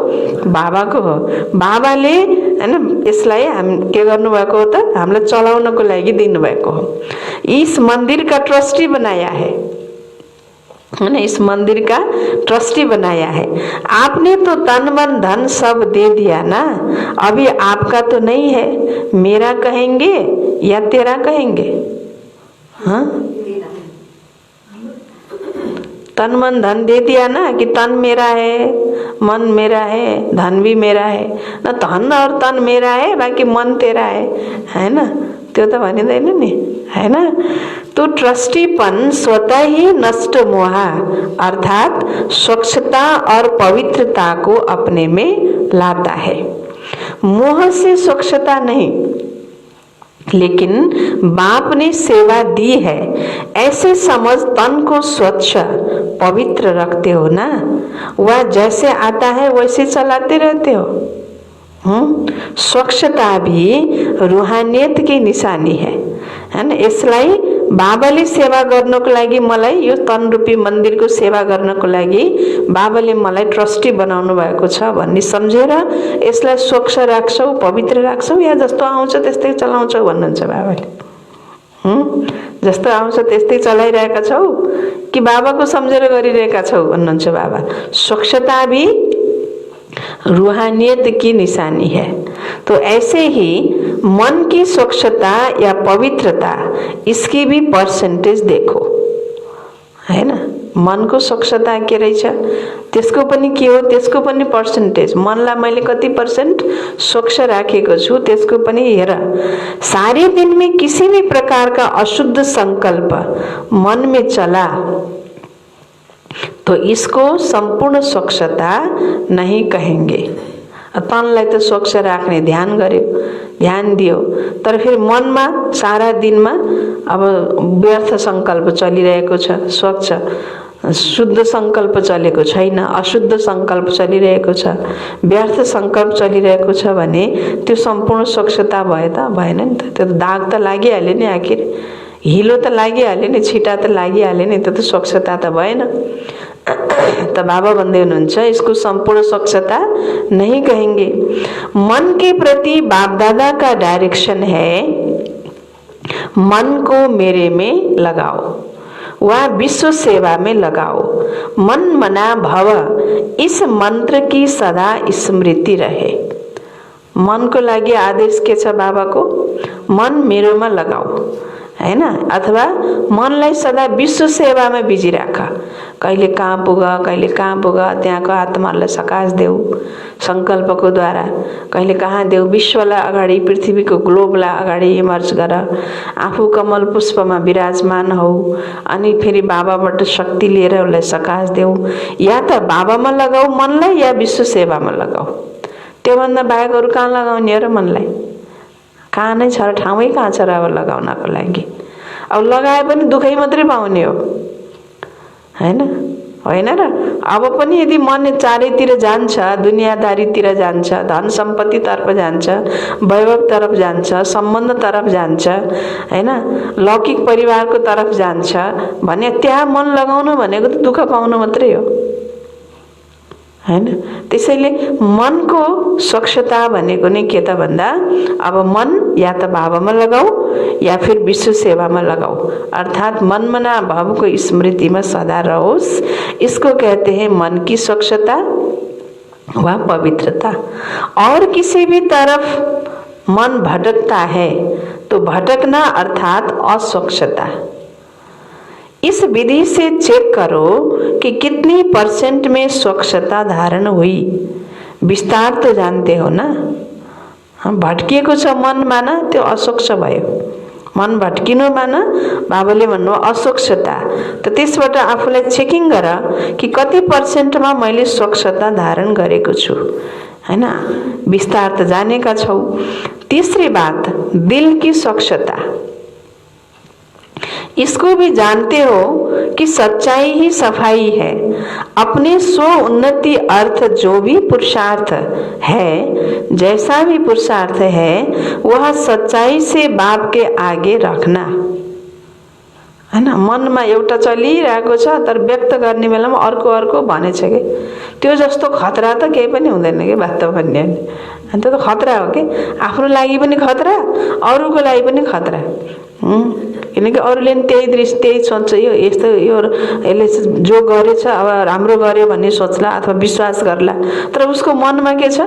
बाबाको हो। बाबाले, हैन, यसलाई हामी के गर्नुभएको हो त, हामीलाई चलाउनको लागि दिनुभएको हो। इस मंदिर का ट्रस्टी बनाया है, है ना, इस मंदिर का ट्रस्टी बनाया है। आपने तो तन मन धन सब दे दिया ना, अभी आपका तो नहीं है, मेरा कहेंगे या तेरा कहेंगे? हाँ, तन मन धन दे दिया ना, कि तन मेरा है, मन मेरा है, धन भी मेरा है ना, धन और तन मेरा है, बाकी मन तेरा है ना, त्यो त भनिँदैन नि, है ना। तो ट्रस्टीपन स्वतः ही नष्ट मोह अर्थात स्वच्छता और पवित्रता को अपने में लाता है। मोह से स्वच्छता नहीं, लेकिन बाप ने सेवा दी है ऐसे समझ तन को स्वच्छ पवित्र रखते हो ना, वह जैसे आता है वैसे चलाते रहते हो। स्वच्छता भी रूहानियत की निशानी है ना। यसलाई बाबाले सेवा गर्नको लागि, मलाई यो तन रूपी मन्दिरको सेवा गर्नको लागि बाबाले मलाई ट्रस्टी बनाउनु भएको छ भन्ने सम्झेर यसलाई स्वच्छ राख्छौ, पवित्र राख्छौ, या जस्तो आउँछ त्यस्तै चलाउँछौ भन्नुहुन्छ बाबाले। जस्तो आउँछ त्यस्तै चलाइरहेका छौ कि बाबाको सम्झेर गरिरहेका छौ भन्नुहुन्छ बाबा। स्वच्छता भी रूहानियत की निशानी है। तो ऐसे ही मन की स्वच्छता या पवित्रता, इसकी भी परसेंटेज देखो, है ना। मन को स्वच्छता के रहेछ, त्यसको पनि के हो, त्यसको पनि पर्सेन्टेज, मनलाई मैले कति पर्सेंट स्वच्छ राखेको छु त्यसको पनि हेर। सारे दिन में किसी भी प्रकार का अशुद्ध संकल्प मन में चला तो इसको संपूर्ण स्वच्छता नहीं कहेंगे। तनलाई त स्वच्छ राख्ने ध्यान गर्यो, ध्यान दियो, तर फेरि मनमा सारा दिनमा अब व्यर्थ संकल्प चलिरहेको छ, स्वच्छ शुद्ध संकल्प चलेको छैन, अशुद्ध संकल्प चलिरहेको छ, व्यर्थ संकल्प चलिरहेको छ भने त्यो सम्पूर्ण स्वच्छता भयो त भएन नि त। त्यो दाग त लागिहाल्यो नि, आखिर हिलो त लागिहाल्यो नि, छिटा त लागिहाल्यो नि, त्यो त स्वच्छता त भएन। तो बाबा भन्दै हुनुहुन्छ इसको संपूर्ण स्वच्छता नहीं कहेंगे। मन के प्रति बाप दादा का डायरेक्शन है, मन को मेरे में लगाओ, वह विश्व सेवा में लगाओ, मन मना भव, इस मंत्र की सदा स्मृति रहे। मन को लागि आदेश के छ बाबा को, मन मेरोमा लगाओ, है ना, अथवा मनलाई सदा विश्व सेवामा बिजी राख। कहिले कहाँ पुग, कहिले कहाँ पुग, त्यहाँको आत्मालाई सकाश देऊ संकल्पको द्वारा, कहिले कहाँ देऊ, विश्वलाई अगाडि, पृथ्वीको ग्लोबलाई अगाडि इमर्ज गर, आफू कमल पुष्पमा विराजमान हौ, अनि फेरि बाबाबाट शक्ति लिएर उसलाई सकाश देऊ। या त बाबामा लगाऊ मनलाई, या विश्व सेवामा लगाऊ। त्योभन्दा बाहेक अरू कहाँ लगाउने र मनलाई? कहाँ नै छ र, ठाउँै कहाँ छ र अब लगाउनको लागि? अब लगाए पनि दुखै मात्रै पाउने हो, हैन? होइन र? अब पनि यदि मन चारैतिर जान्छ, दुनियादारीतिर जान्छ, धन सम्पत्ति तर्फ जान्छ, वैभव तरफ जान्छ, सम्बन्ध तरफ जान्छ, हैन, लौकिक परिवारको तरफ जान्छ भने त्यहाँ मन लगाउनु भनेको त दुःख पाउनु मात्रै हो, हैन? त्यसैले मनको स्वच्छता भनेको नै के त भन्दा अब मन या त बाबामा लगाऊ या फिर विश्व सेवामा लगाऊ, अर्थात मन मना भाव को स्मृति में सदा रहोस। इसको कहते हैं मन की स्वच्छता व पवित्रता। और किसी भी तरफ मन भटकता है तो भटकना अर्थात अस्वच्छता। इस विधि से चेक करो कि कितनी परसेंट में स्वच्छता धारण हुई। विस्तार तो जानते हो ना, भटकिएको छ मन माना त्यो अस्वच्छ भयो। मन भट्किनु माना बाबाले भन्नु अस्वच्छता। त त्यसबाट आफूलाई चेकिङ गर कि कति पर्सेन्टमा मैले स्वच्छता धारण गरेको छु, हैन? विस्तार त जानेका छौ। तीसरी बात, दिल की स्वच्छता। इसको भी जानते हो कि सच्चाई ही सफाई है। अपने स्व उन्नति अर्थ जो भी पुरुषार्थ है, जैसा भी पुरुषार्थ है, वह सच्चाई से बाप के आगे रखना, हैन? मनमा एउटा चलिरहेको छ तर व्यक्त गर्ने बेलामा अर्को भनेछ के, त्यो जस्तो खतरा त केही पनि हुँदैन के वास्तव भन्ने। अन्त त खतरा हो के, आफ्नो लागि पनि खतरा, अरूको लागि पनि खतरा, किनकि अरूले पनि त्यही दृश्य त्यही सोच्छ, यो यस्तो यो यसले जो गरेछ अब राम्रो गर्यो भन्ने सोच्ला अथवा विश्वास गर्ला। तर उसको मनमा के छ,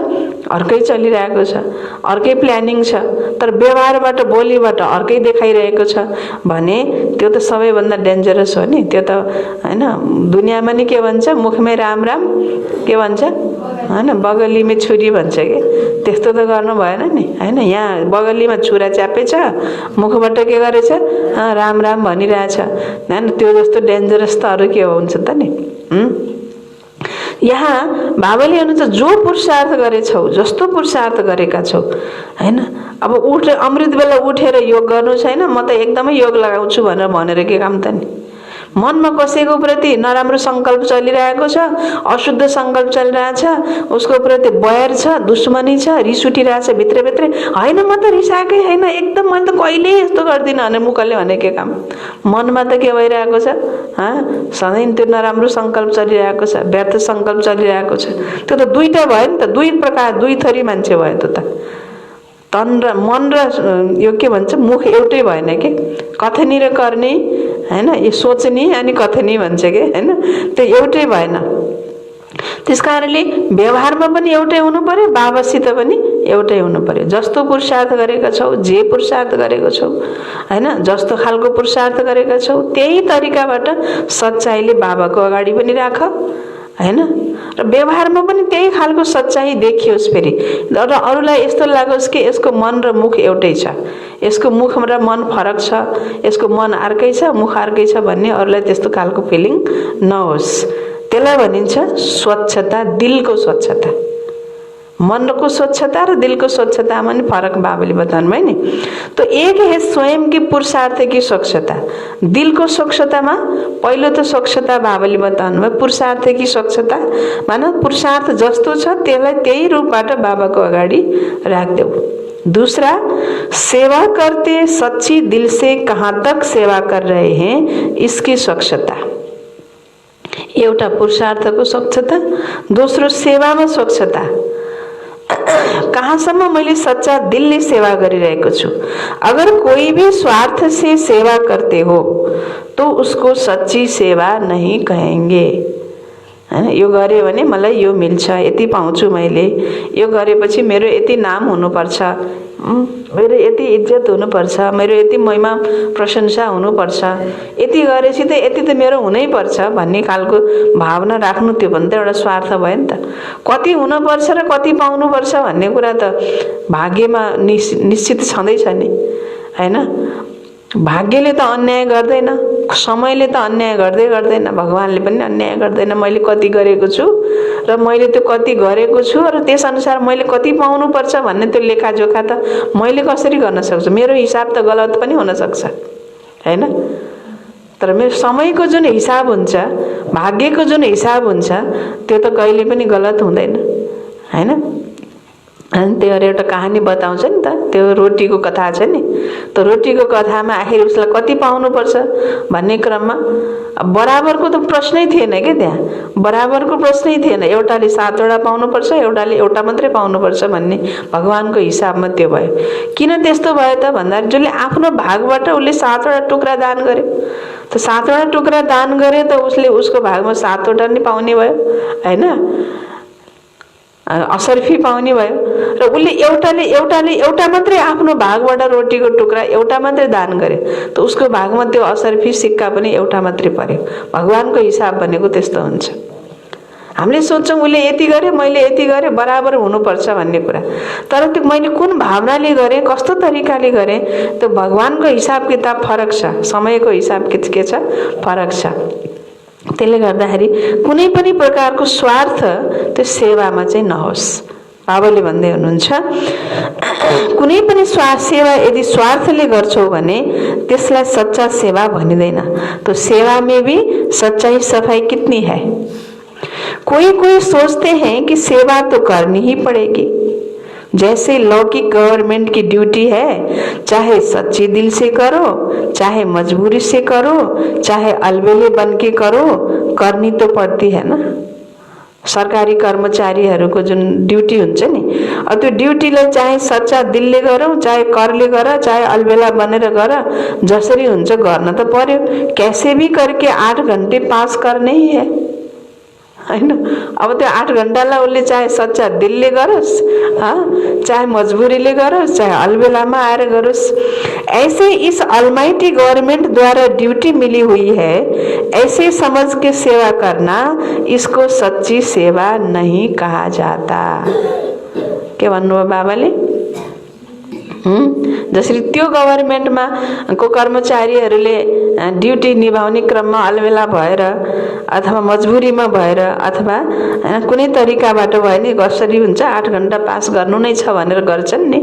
अर्कै चलिरहेको छ, अर्कै प्लानिङ छ, तर व्यवहारबाट बोलीबाट अर्कै देखाइरहेको छ भने त्यो त सबैभन्दा डेन्जरस हो नि। त्यो त होइन, दुनियाँमा नि के भन्छ, मुखमै राम राम के भन्छ होइन, बगलीमै छुरी भन्छ कि, त्यस्तो त गर्नु भएन नि होइन। यहाँ बगलीमा छुरा च्यापे छ, मुखबाट के गरेछ, राम राम भनिरहेछ होइन। त्यो जस्तो डेन्जरस त अरू के हुन्छ त नि। यहाँ बाबाले हुनुहुन्छ, जो पुरुषार्थ गरेछौ, जस्तो पुरुषार्थ गरेका छौ होइन। अब अमृत बेला उठेर योग गर्नु छैन, म त एकदमै योग लगाउँछु भनेर के काम त नि। मनमा कसैको प्रति नराम्रो सङ्कल्प चलिरहेको छ, अशुद्ध सङ्कल्प चलिरहेछ, उसको प्रति बैर छ, दुश्मनी छ, रिस उठिरहेछ भित्रभित्रै, होइन म त रिसाएकै होइन, एकदम मैले त कहिले यस्तो गर्दिनँ भने मुखले भने के काम। मनमा त के भइरहेको छ, सधैँ त्यो नराम्रो सङ्कल्प चलिरहेको छ, व्यर्थ सङ्कल्प चलिरहेको छ। त्यो त दुईटा भयो नि त, दुई प्रकार, दुई थरी मान्छे भयो त्यो त। तन र मन र यो के भन्छ, मुख एउटै भएन कि, कथनी र गर्ने होइन, यो सोच्ने अनि कथनी भन्छ कि होइन, त्यो एउटै भएन। त्यस कारणले व्यवहारमा पनि एउटै हुनु पर्यो, बाबासित पनि एउटै हुनु पर्यो। जस्तो पुरुषार्थ गरेका छौ, जे पुरुषार्थ गरेको छौ होइन, जस्तो खालको पुरुषार्थ गरेका छौ त्यही तरिकाबाट सच्चाइले बाबाको अगाडि पनि राख होइन, र व्यवहारमा पनि त्यही खालको सच्चाइ देखियोस्। फेरि र अरूलाई यस्तो लागोस् कि यसको मन र मुख एउटै छ, यसको मुख र मन फरक छ, यसको मन अर्कै छ, मुख अर्कै छ भन्ने अरूलाई त्यस्तो खालको फिलिङ नहोस्। त्यसलाई भनिन्छ स्वच्छता, दिलको स्वच्छता। मनको स्वच्छता र दिलको स्वच्छतामा नि फरक बाबाले बताउनु भयो नि। तो एक है स्वयं की पुरुषार्थ की स्वच्छता। दिलको स्वच्छतामा पहिलो त स्वच्छता बाबाले बताउनु भयो, पुरुषार्थ की स्वच्छता माने पुरुषार्थ जस्तो छ त्यसलाई त्यही रूपबाट बाबाको अगाडि राख्देऊ। दूसरा, सेवा करते सच्ची दिल से कहाँ तक सेवा कर रहे हैं इसकी स्वच्छता। एउटा पुरुषार्थको स्वच्छता, दोस्रो सेवामा स्वच्छता। कहाँसम्म मैले सच्चा दिलले सेवा गरिरहेको छु। अगर कोई भी स्वार्थ से सेवा करते हो तो उसको सच्ची सेवा नहीं कहेंगे। हैन, यो गरे भने मलाई यो मिल्छ, यति पाउँछु मैले, यो गरेपछि मेरो यति नाम हुनुपर्छ, मेरो यति इज्जत हुनुपर्छ, मेरो यति महिमा प्रशंसा हुनुपर्छ, यति गरेपछि त यति त मेरो हुनैपर्छ भन्ने खालको भावना राख्नु, त्यो पनि त एउटा स्वार्थ भयो नि त। कति हुनुपर्छ र कति पाउनुपर्छ भन्ने कुरा त भाग्यमा निश्चित छँदैछ नि हैन। भाग्यले त अन्याय गर्दैन, समयले त अन्याय गर्दैन, भगवानले पनि अन्याय गर्दैन। मैले कति गरेको छु र मैले त्यो कति गरेको छु र त्यसअनुसार मैले कति पाउनुपर्छ भन्ने त्यो लेखाजोखा त मैले कसरी गर्न सक्छु। मेरो हिसाब त गलत पनि हुन सक्छ हैन, तर मेरो समयको जुन हिसाब हुन्छ, भाग्यको जुन हिसाब हुन्छ, त्यो त कहिले पनि गलत हुँदैन हैन। अनि त्यो एउटा कहानी बताउँछ नि त, त्यो रोटीको कथा छ नि। त्यो रोटीको कथामा आखिर उसलाई कति पाउनुपर्छ भन्ने क्रममा बराबरको त प्रश्नै थिएन के, त्यहाँ बराबरको प्रश्नै थिएन। एउटाले 7 वटा पाउनुपर्छ, एउटाले एउटा मात्रै पाउनुपर्छ भन्ने भगवानको हिसाबमा त्यो भयो। किन त्यस्तो भयो त भन्दा जसले आफ्नो भागबाट उसले 7 वटा टुक्रा दान गर्यो, त 7 वटा टुक्रा दान गरे त उसले उसको भागमा 7 वटा नि पाउने भयो हैन, असर्फी पाउने भयो। र उसले एउटा मात्रै आफ्नो भागबाट रोटीको टुक्रा एउटा मात्रै दान गर्यो, त उसको भागमा त्यो असर्फी सिक्का पनि एउटा मात्रै पर्यो। भगवानको हिसाब भनेको त्यस्तो हुन्छ। हामीले सोच्छौँ उसले यति गरे, मैले यति गरे, बराबर हुनुपर्छ भन्ने कुरा, तर त्यो मैले कुन भावनाले गरेँ, कस्तो तरिकाले गरेँ, त्यो भगवानको हिसाब किताब फरक छ, समयको हिसाब के छ फरक छ। त्यसले गर्दाखेरि कुनै पनि प्रकारको स्वार्थ त्यो सेवामा चाहिँ नहोस्। बाबाले भन्दै हुनुहुन्छ, कुनै पनि सेवा यदि स्वार्थले गर्छौ भने त्यसलाई सच्चा सेवा भनिदैन। तो सेवा में भी सच्चाई सफाई कितनी है। कोई सोचते हैं कि सेवा तो करनी ही पड़ेगी, जैसे लौकिक गवर्नमेंट की ड्यूटी है, चाहे सच्चे दिल से करो, चाहे मजबूरी से करो, चाहे अलबेले बन के करो, करनी तो पड़ती है ना। सरकारी कर्मचारीहरूको जुन ड्युटी हुन्छ नि, त्यो ड्युटीलाई चाहे सच्चा दिलले गरौँ, चाहे करले गर, चाहे अलबेला बनेर गर, जसरी हुन्छ गर्न त पर्यो। कैसे भी करके 8 घंटे पास करने ही है, हैन। अब त्यो 8 घण्टालाई उसले चाहे सच्चा दिलले गरोस्, चाहे मजबुरीले गरोस्, चाहे अलबेलामा आएर गरोस्। ऐसे इस अलमाइटी गवर्नमेंट द्वारा ड्यूटी मिली हुई है, ऐसे समझ के सेवा करना, इसको सच्ची सेवा नहीं कहा जाता। के भन्नुभयो बाबाले? जसरी त्यो गभर्नमेन्टमा को कर्मचारीहरूले ड्युटी निभाउने क्रममा अलबेला भएर अथवा मजबुरीमा भएर अथवा कुनै तरिकाबाट भयो नि कसरी हुन्छ 8 घण्टा पास गर्नु नै छ भनेर गर्छन् नि,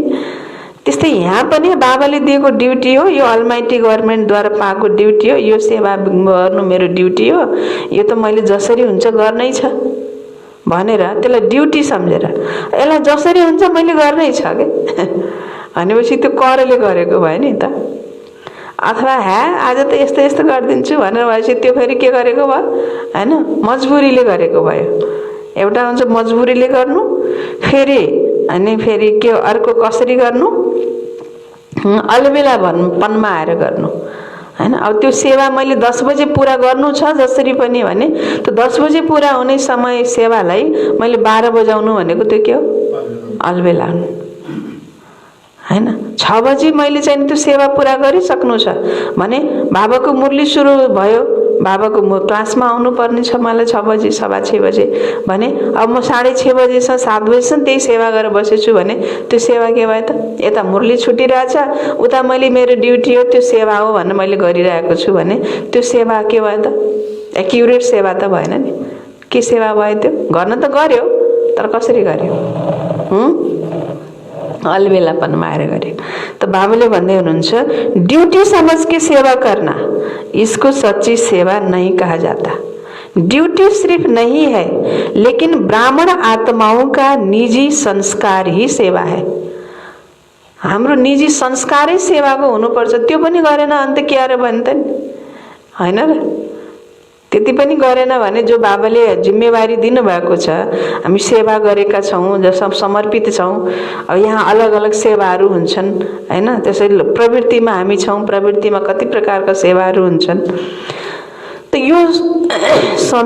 त्यस्तै यहाँ पनि बाबाले दिएको ड्युटी हो, यो अलमाइटी गभर्नमेन्टद्वारा पाएको ड्युटी हो, यो सेवा गर्नु मेरो ड्युटी हो, यो त मैले जसरी हुन्छ गर्नै छ भनेर त्यसलाई ड्युटी सम्झेर यसलाई जसरी हुन्छ मैले गर्नै छ के भनेपछि त्यो करले गरेको भयो नि त। अथवा आज त यस्तो यस्तो गरिदिन्छु भनेर भएपछि त्यो फेरि के गरेको भयो, हैन, मजबुरीले गरेको भयो। एउटा हुन्छ मजबुरीले गर्नु, फेरि अनि फेरि के अर्को कसरी गर्नु, अलबेला पनमा आएर गर्नु, हैन। अब त्यो सेवा मैले 10 बजे पूरा गर्नु छ जसरी पनि भने त 10 बजे पूरा हुने समय सेवालाई मैले 12 बजाउनु भनेको त्यो के हो, अलबेला, हैन। 6 बजे मैले चाहिँ त्यो सेवा पूरा गरिसक्नु छ भने बाबाको मुरली सुरु भयो, बाबाको क्लासमा आउनु पर्ने छ मलाई 6 बजे 6:15 बजे भने अब म 6:30 बजेसम्म 7 बजेसम्म त्यही सेवा गरेर बसेछु भने त्यो सेवा के भयो त? यता मुरली छुटिरहेछ, उता मैले मेरो ड्युटी हो त्यो सेवा हो भनेर मैले गरिरहेको छु भने त्यो सेवा के भयो त? एक्युरेट सेवा त भएन नि। के सेवा भयो त्यो? गर्न त गर्यो तर कसरी गर्यो? अलबेलापनमा आएर गरे। तो बाबाले भन्दै हुनुहुन्छ ड्यूटी समझ के सेवा करना, इसको सच्ची सेवा नहीं कहा जाता। ड्यूटी सिर्फ नहीं है, लेकिन ब्राह्मण आत्माओं का निजी संस्कार ही सेवा है। हाम्रो निजी संस्कारै सेवाको हुनुपर्छ। त्यो पनि गरेन अन्त के अरे भन्छ नि, हैन र? त्यति पनि गरेन भने जो बाबाले जिम्मेवारी दिनुभएको छ, हामी सेवा गरेका छौँ, जो सब समर्पित छौँ। अब यहाँ अलग अलग सेवाहरू हुन्छन्, हैन? त्यसैले प्रवृत्तिमा हामी छौँ, प्रवृत्तिमा कति प्रकारका सेवाहरू हुन्छन्। तो यो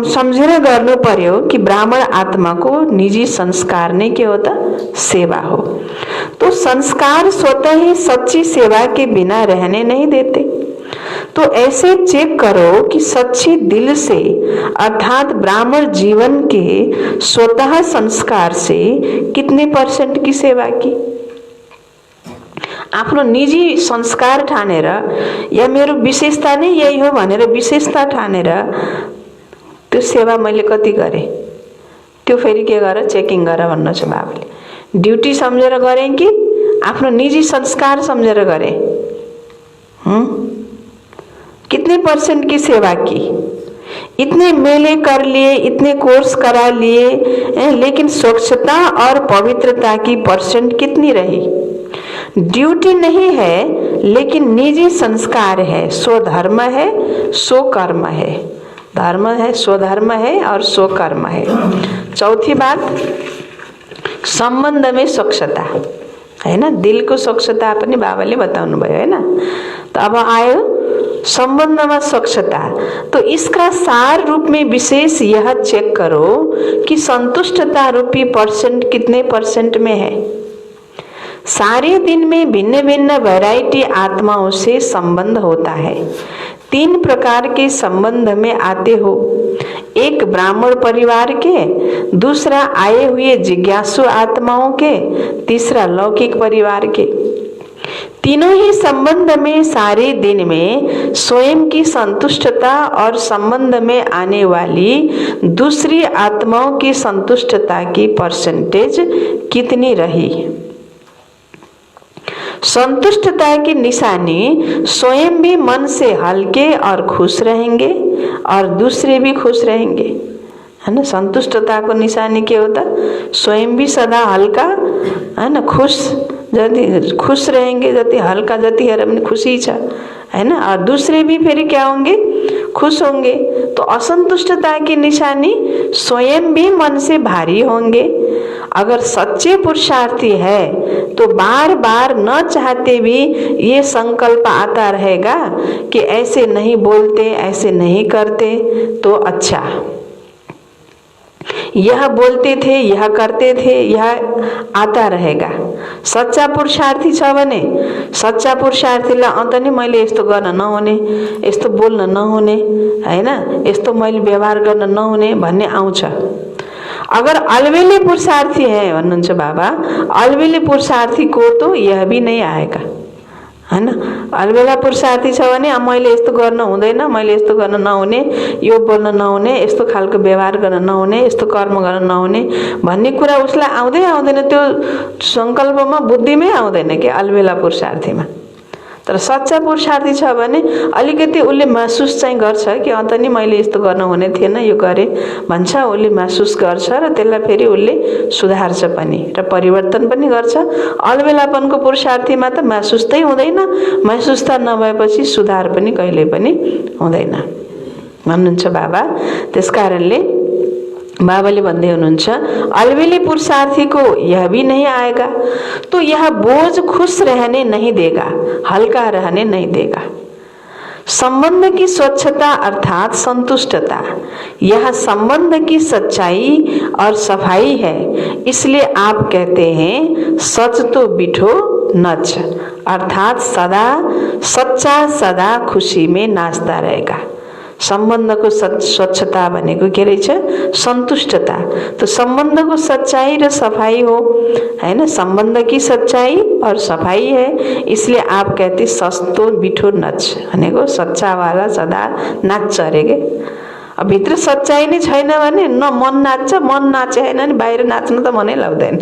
सम्झेर गर्नु पर्यो कि ब्राह्मण आत्मा को निजी संस्कार नै के हो त? सेवा हो। तो संस्कार स्वतः ही सच्ची सेवा के बिना रहने नहीं देते। तो ऐसे चेक करो कि सच्ची दिल से अर्थात ब्राह्मण जीवन के स्वतः संस्कार से कितने % की सेवा की। आफ्नो निजी संस्कार ठानेर या मेरो विशेषता नै यही हो भनेर विशेषता ठानेर त्यो सेवा मैले कति गरे, त्यो फेरि के गर चेकिङ गर भन्नु छ बाबाले। ड्युटी सम्झेर गरे कि आफ्नो निजी संस्कार सम्झेर गरे? कितने % की सेवा की? इतने मेले कर लिए, इतने कोर्स करा लिए, लेकिन स्वच्छता और पवित्रता की % कितनी रही? ड्यूटी नहीं है, लेकिन निजी संस्कार है, स्वधर्म है, स्वकर्म है। धर्म है, स्वधर्म है और स्वकर्म है। चौथी बात, संबंध में स्वच्छता, है ना? दिल को स्वच्छता पनि बाबाले बताउनु भयो, है ना? तो अब आयो संबंध में स्वच्छता। तो इसका सार रूप में विशेष यह चेक करो कि संतुष्टता रूपी % कितने % में है। सारे दिन में भिन्न भिन्न वैरायटी आत्माओं से संबंध होता है। 3 प्रकार के संबंध में आते हो, एक ब्राह्मण परिवार के, दूसरा आए हुए जिज्ञासु आत्माओं के, तीसरा लौकिक परिवार के। तीनों ही संबंध में सारे दिन में स्वयं की संतुष्टता और संबंध में आने वाली दूसरी आत्माओं की संतुष्टता की % कितनी रही। संतुष्टता की निशानी स्वयं भी मन से हल्के और खुश रहेंगे और दूसरे भी खुश रहेंगे, है ना? संतुष्टता को निशानी के होता? स्वयं भी सदा हल्का, है ना, खुश, जति खुश रहेंगे, जति हल्का, जति हेर पनि खुसी छ, है ना, और दूसरे भी फिर क्या होंगे, खुश होंगे। तो असंतुष्टता की निशानी स्वयं भी मन से भारी होंगे। अगर सच्चे पुरुषार्थी है तो बार बार न चाहते भी ये संकल्प आता रहेगा कि ऐसे नहीं बोलते, ऐसे नहीं करते तो अच्छा, यह बोलते थे, यह करते थे, यह आता रहेगा। सच्चा पुरुषार्थी छ भने, सच्चा पुरुषार्थीलाई अन्त नि मैले यस्तो गर्न नहुने, यस्तो बोल्न नहुने, हैन, यस्तो मैले व्यवहार गर्न नहुने भन्ने आउँछ। अगर अलवेले पुरुषार्थी है भन्नुहुन्छ बाबा, अलवेले पुरुषार्थी को तो यह भी नहीं आएगा, हैन। अलबेला पुरुषार्थी छ भने मैले यस्तो गर्न हुँदैन, मैले यस्तो गर्न नहुने, यो बोल्न नहुने, यस्तो खालको व्यवहार गर्न नहुने, यस्तो कर्म गर्न नहुने भन्ने कुरा उसलाई आउँदै आउँदैन, त्यो संकल्पमा बुद्धिमै आउँदैन कि अलबेला पुरुषार्थीमा। तर सच्चा पुरुषार्थी छ भने अलिकति उसले महसुस चाहिँ गर्छ कि अन्त नि मैले यस्तो गर्न हुने थिएन, यो गरे भन्छ, उसले महसुस गर्छ र त्यसलाई फेरि उसले सुधार्छ पनि र परिवर्तन पनि गर्छ। अलबेलापनको पुरुषार्थीमा त महसुस तै हुँदैन, महसुसता नभएपछि सुधार पनि कहिले पनि हुँदैन भन्नुहुन्छ बाबा। त्यसकारणले बाबाले भन्दै हुनुहुन्छ, अलवेले पुरुषार्थी को यह भी नहीं आएगा तो यह बोझ खुश रहने नहीं देगा, हल्का रहने नहीं देगा। संबंध की स्वच्छता अर्थात संतुष्टता, यह संबंध की सच्चाई और सफाई है। इसलिए आप कहते हैं सच तो बिठो नच, अर्थात सदा सच्चा सदा खुशी में नाचता रहेगा। सम्बन्धको स्वच्छता भनेको के रहेछ, सन्तुष्टता। तो सम्बन्धको सच्चाई र सफाई हो, हैन, सम्बन्ध की सच्चाई और सफाई है। इसलिए आप कहते सस्तो बिठो नच भनेको सच्चा वाला सदा नाच्छ अरे के। अब भित्र सच्चाई नै छैन भने न मन नाच्छ, मन नाचे हैन नि बाहिर नाच्न त मनै लाग्दैन।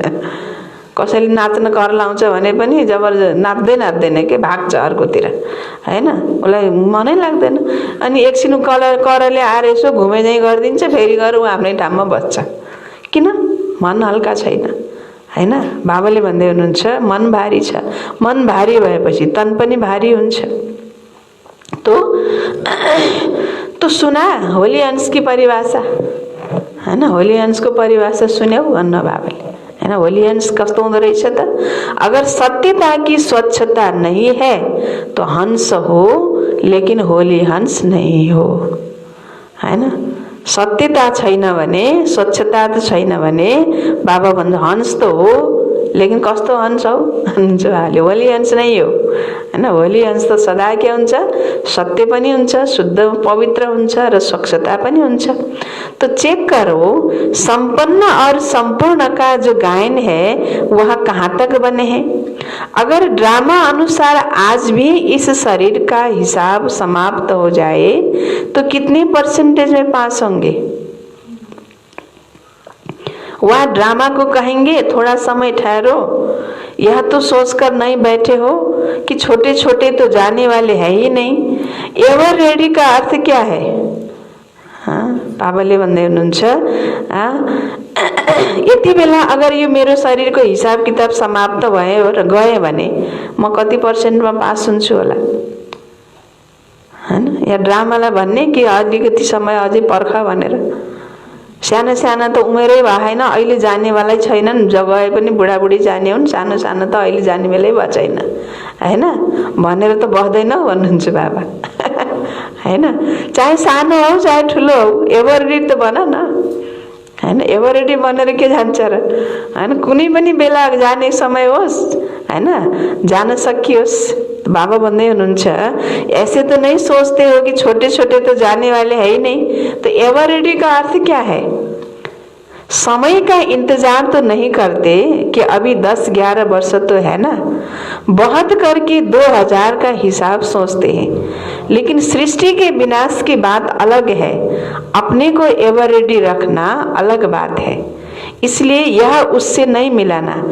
कसैले नाच्न कर लाउँछ भने पनि जबरजस्ती नाच्दैन के, भाग्छ अर्कोतिर, हैन, उसलाई मनै लाग्दैन। अनि एकछिन करले आएर यसो घुमे चाहिँ गरिदिन्छ, फेरि गएर ऊ आफ्नै ठाउँमा बस्छ। किन? मन हल्का छैन, हैन। बाबाले भन्दै हुनुहुन्छ मन भारी छ, मन भारी भएपछि तन पनि भारी हुन्छ। तो सुना होली अंश की परिभाषा, हैन, होली अंश को परिभाषा सुन्यौ भन्न बाबाले, हैन। होली अंश कस्तो हुँदो रहेछ त, अगर सत्यता की स्वच्छता नहीं है तो हंस हो लेकिन होली हंस नहीं हो, हैन। सत्यता छैन भने, स्वच्छता त छैन भने बाबा भन्छ हंस त हो लेकिन कस्तो हंस हो भन्छ उहाँले, होली हंस नै हो, हैन। होली हंस त सदा के हुन्छ, सत्य पनि हुन्छ, शुद्ध पवित्र हुन्छ र स्वच्छता पनि हुन्छ। तो चेक करो संपन्न और संपूर्ण का जो गायन है वह कहाँ तक बने हैं। अगर ड्रामा अनुसार आज भी इस शरीर का हिसाब समाप्त हो जाए तो कितने परसेंटेज में पास होंगे। वह ड्रामा को कहेंगे थोड़ा समय ठहरो, यह तो सोचकर नहीं बैठे हो कि छोटे छोटे तो जाने वाले है ही नहीं। एवर रेडी का अर्थ क्या है। बाबाले भन्दै हुनुहुन्छ यति बेला अगर यो मेरो शरीरको हिसाब किताब समाप्त भयो र गए भने म कति पर्सेन्टमा पास हुन्छु होला, हैन। या ड्रामालाई भन्ने कि अलिकति समय अझै पर्ख भनेर, साना साना त उमेरै भएन, अहिले जानेवालै छैनन्, गए पनि बुढाबुढी जाने हुन्, सानो सानो त अहिले जाने बेलै भएको छैन, हैन भनेर त बस्दैन भन्नुहुन्छ बाबा, हैन। चाहे सानो हो चाहे ठुलो हो, एभररेडी त भन न, हैन। एभररेडी भनेर के जान्छ र, हैन। कुनै पनि बेला जाने समय होस्, हैन, जान सकियोस्। बाबा भन्दै हुनुहुन्छ ऐसे तो नहीं सोचते हो कि छोटे छोटे तो जाने वाले है ही नहीं। तो एवररेडी का अर्थ क्या है, समय का इंतजार तो नहीं करते कि अभी 10-11 वर्ष तो है ना, बहुत करके 2000 का हिसाब सोचते हैं। लेकिन सृष्टि के विनाश की बात अलग है, अपने को एवररेडी रखना अलग बात है। इसलिए यह उससे नहीं मिलाना।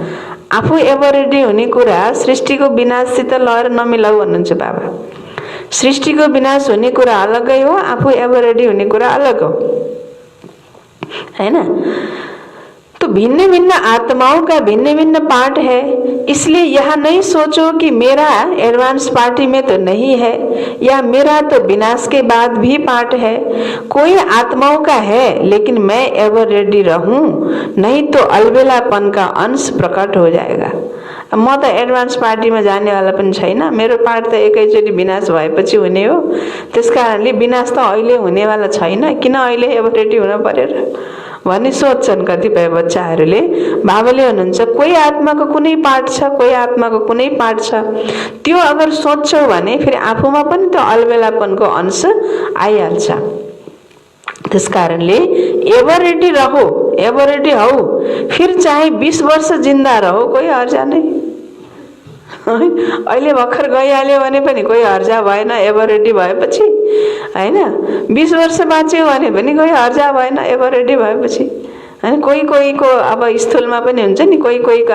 आफू एभरेडी हुने कुरा सृष्टिको विनाशसित लहर नमिलाऊ भन्नुहुन्छ बाबा। सृष्टिको विनाश हुने कुरा अलगै हो, आफू एभरेडी हुने कुरा अलग हो, हैन। तो भिन्न भिन्न आत्माओं का भिन्न भिन्न पार्ट है, इसलिए यह नहीं सोचो कि मेरा एडवांस पार्टी में तो नहीं है या मेरा तो विनाश के बाद भी पार्ट है। कोई आत्माओं का है, लेकिन मैं एवर रेडी रहूं, नहीं तो अलबेलापन का अंश प्रकट हो जाएगा। म त एडवान्स पार्टीमा जानेवाला पनि छैन, मेरो पार्ट त एकैचोटि विनाश भएपछि हुने हो, त्यसकारणले विनाश त अहिले हुनेवाला छैन, किन अहिले एभर रेडी हुन पर्यो र भन्ने सोच्छन् कतिपय बच्चाहरूले। बाबाले हुनुहुन्छ कोही आत्माको कुनै पार्ट छ, कोही आत्माको कुनै पार्ट छ, त्यो अगर सोच्छौ भने फेरि आफूमा पनि त्यो अलबेलापनको अंश आइहाल्छ। त्यसकारणले एभर रेडी रहो, एभर रेडी हौ, फिर चाहे 20 वर्ष जिन्दा रहो, कोही हर्जा नै। अहिले भर्खर गइहाल्यो भने पनि कोही हर्जा भएन एभर रेडी भएपछि, हैन। 20 वर्ष बाँच्यो भने पनि कोही हर्जा भएन एभर रेडी भएपछि, हैन। कोही कोहीको अब स्थूलमा पनि हुन्छ नि, कोही कोहीको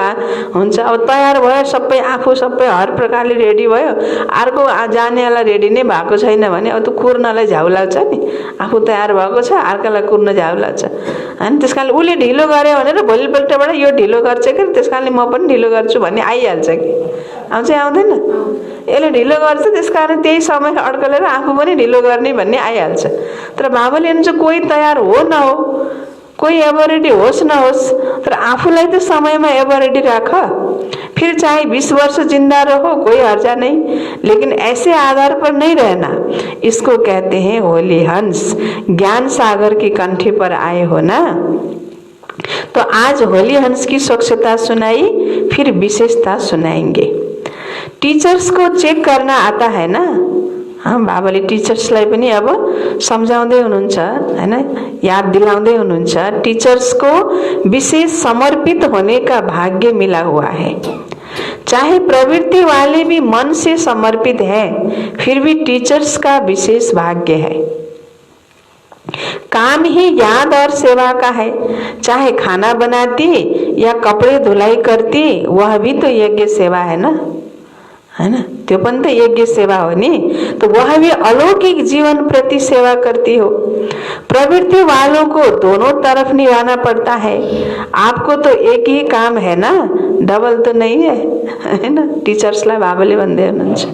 हुन्छ अब तयार भयो सबै, आफू सबै हर प्रकारले रेडी भयो, अर्को जानेवाला रेडी नै भएको छैन भने अब त कुर्नलाई झ्याउ लाग्छ नि। आफू तयार भएको छ, अर्कालाई कुर्न झ्याउ लाग्छ, हैन। त्यसकारणले उसले ढिलो गर्यो भनेर भोलिपल्टबाट यो ढिलो गर्छ कि त्यसकारणले म पनि ढिलो गर्छु भन्ने आइहाल्छ कि आउँछ आउँदैन? यसले ढिलो गर्छ त्यसकारण त्यही समय अड्कलेर आफू पनि ढिलो गर्ने भन्ने आइहाल्छ। तर बाबाले भन्छ कोही तयार हो नहो, कोई एभर रेडी होस् नहोस्, तर आफूलाई त समयमा एभर रेडी राख, फिर चाहे 20 वर्ष जिंदा रहो, कोई हर्जा नहीं, लेकिन ऐसे आधार पर नहीं रहना। इसको कहते हैं होली हंस। ज्ञान सागर की कंठी पर आए हो ना, तो आज होली हंस की स्वच्छता सुनाई, फिर विशेषता सुनाएंगे। टीचर्स को चेक करना आता है ना। हाँ, बाबाले टीचर्सलाई पनि अब सम्झाउँदै हुनुहुन्छ, हैन, याद दिलाउँदै हुनुहुन्छ। टीचर्स को विशेष समर्पित होने का भाग्य मिला हुआ है। चाहे प्रवृत्ति वाले भी मन से समर्पित हैं, फिर भी टीचर्स का विशेष भाग्य है। काम ही याद और सेवा का है, चाहे खाना बनाती या कपड़े धुलाई करती, वह भी तो यज्ञ सेवा है ना, है ना। त्यो पनि त यज्ञ सेवा हो नि। तो वह भी अलौकिक जीवन प्रति सेवा करती हो। प्रवृत्ति वालों को दोनों तरफ निभाना पड़ता है। आपको तो एक ही काम है ना, डबल तो नहीं है ना। टीचर्सलाई बाबाले भन्दै हुनुहुन्छ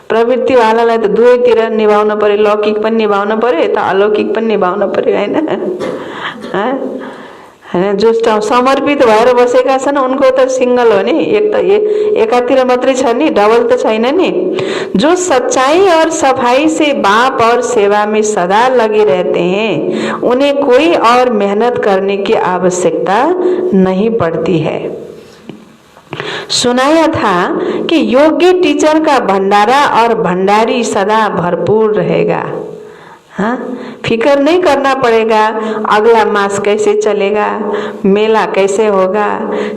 प्रवृत्ति वालालाई त दुवैतिर निभाउन पर्यो, लौकिक पनि निभाउन पर्यो, यता अलौकिक पनि निभाउन पर्यो, हैन। जो समर्पित भएर बसेका छन् उनको त सिंगल हो नि, एक त एकातिर मात्रै छ नि, डबल त छैन नि। जो सच्चाई और सफाई से बाप और सेवा में सदा लगे रहते हैं, उन्हें कोई और मेहनत करने की आवश्यकता नहीं पड़ती है। सुनाया था कि योग्य टीचर का भंडारा और भंडारी सदा भरपूर रहेगा। हाँ, फिकर नहीं करना पड़ेगा अगला मास कैसे चलेगा, मेला कैसे होगा,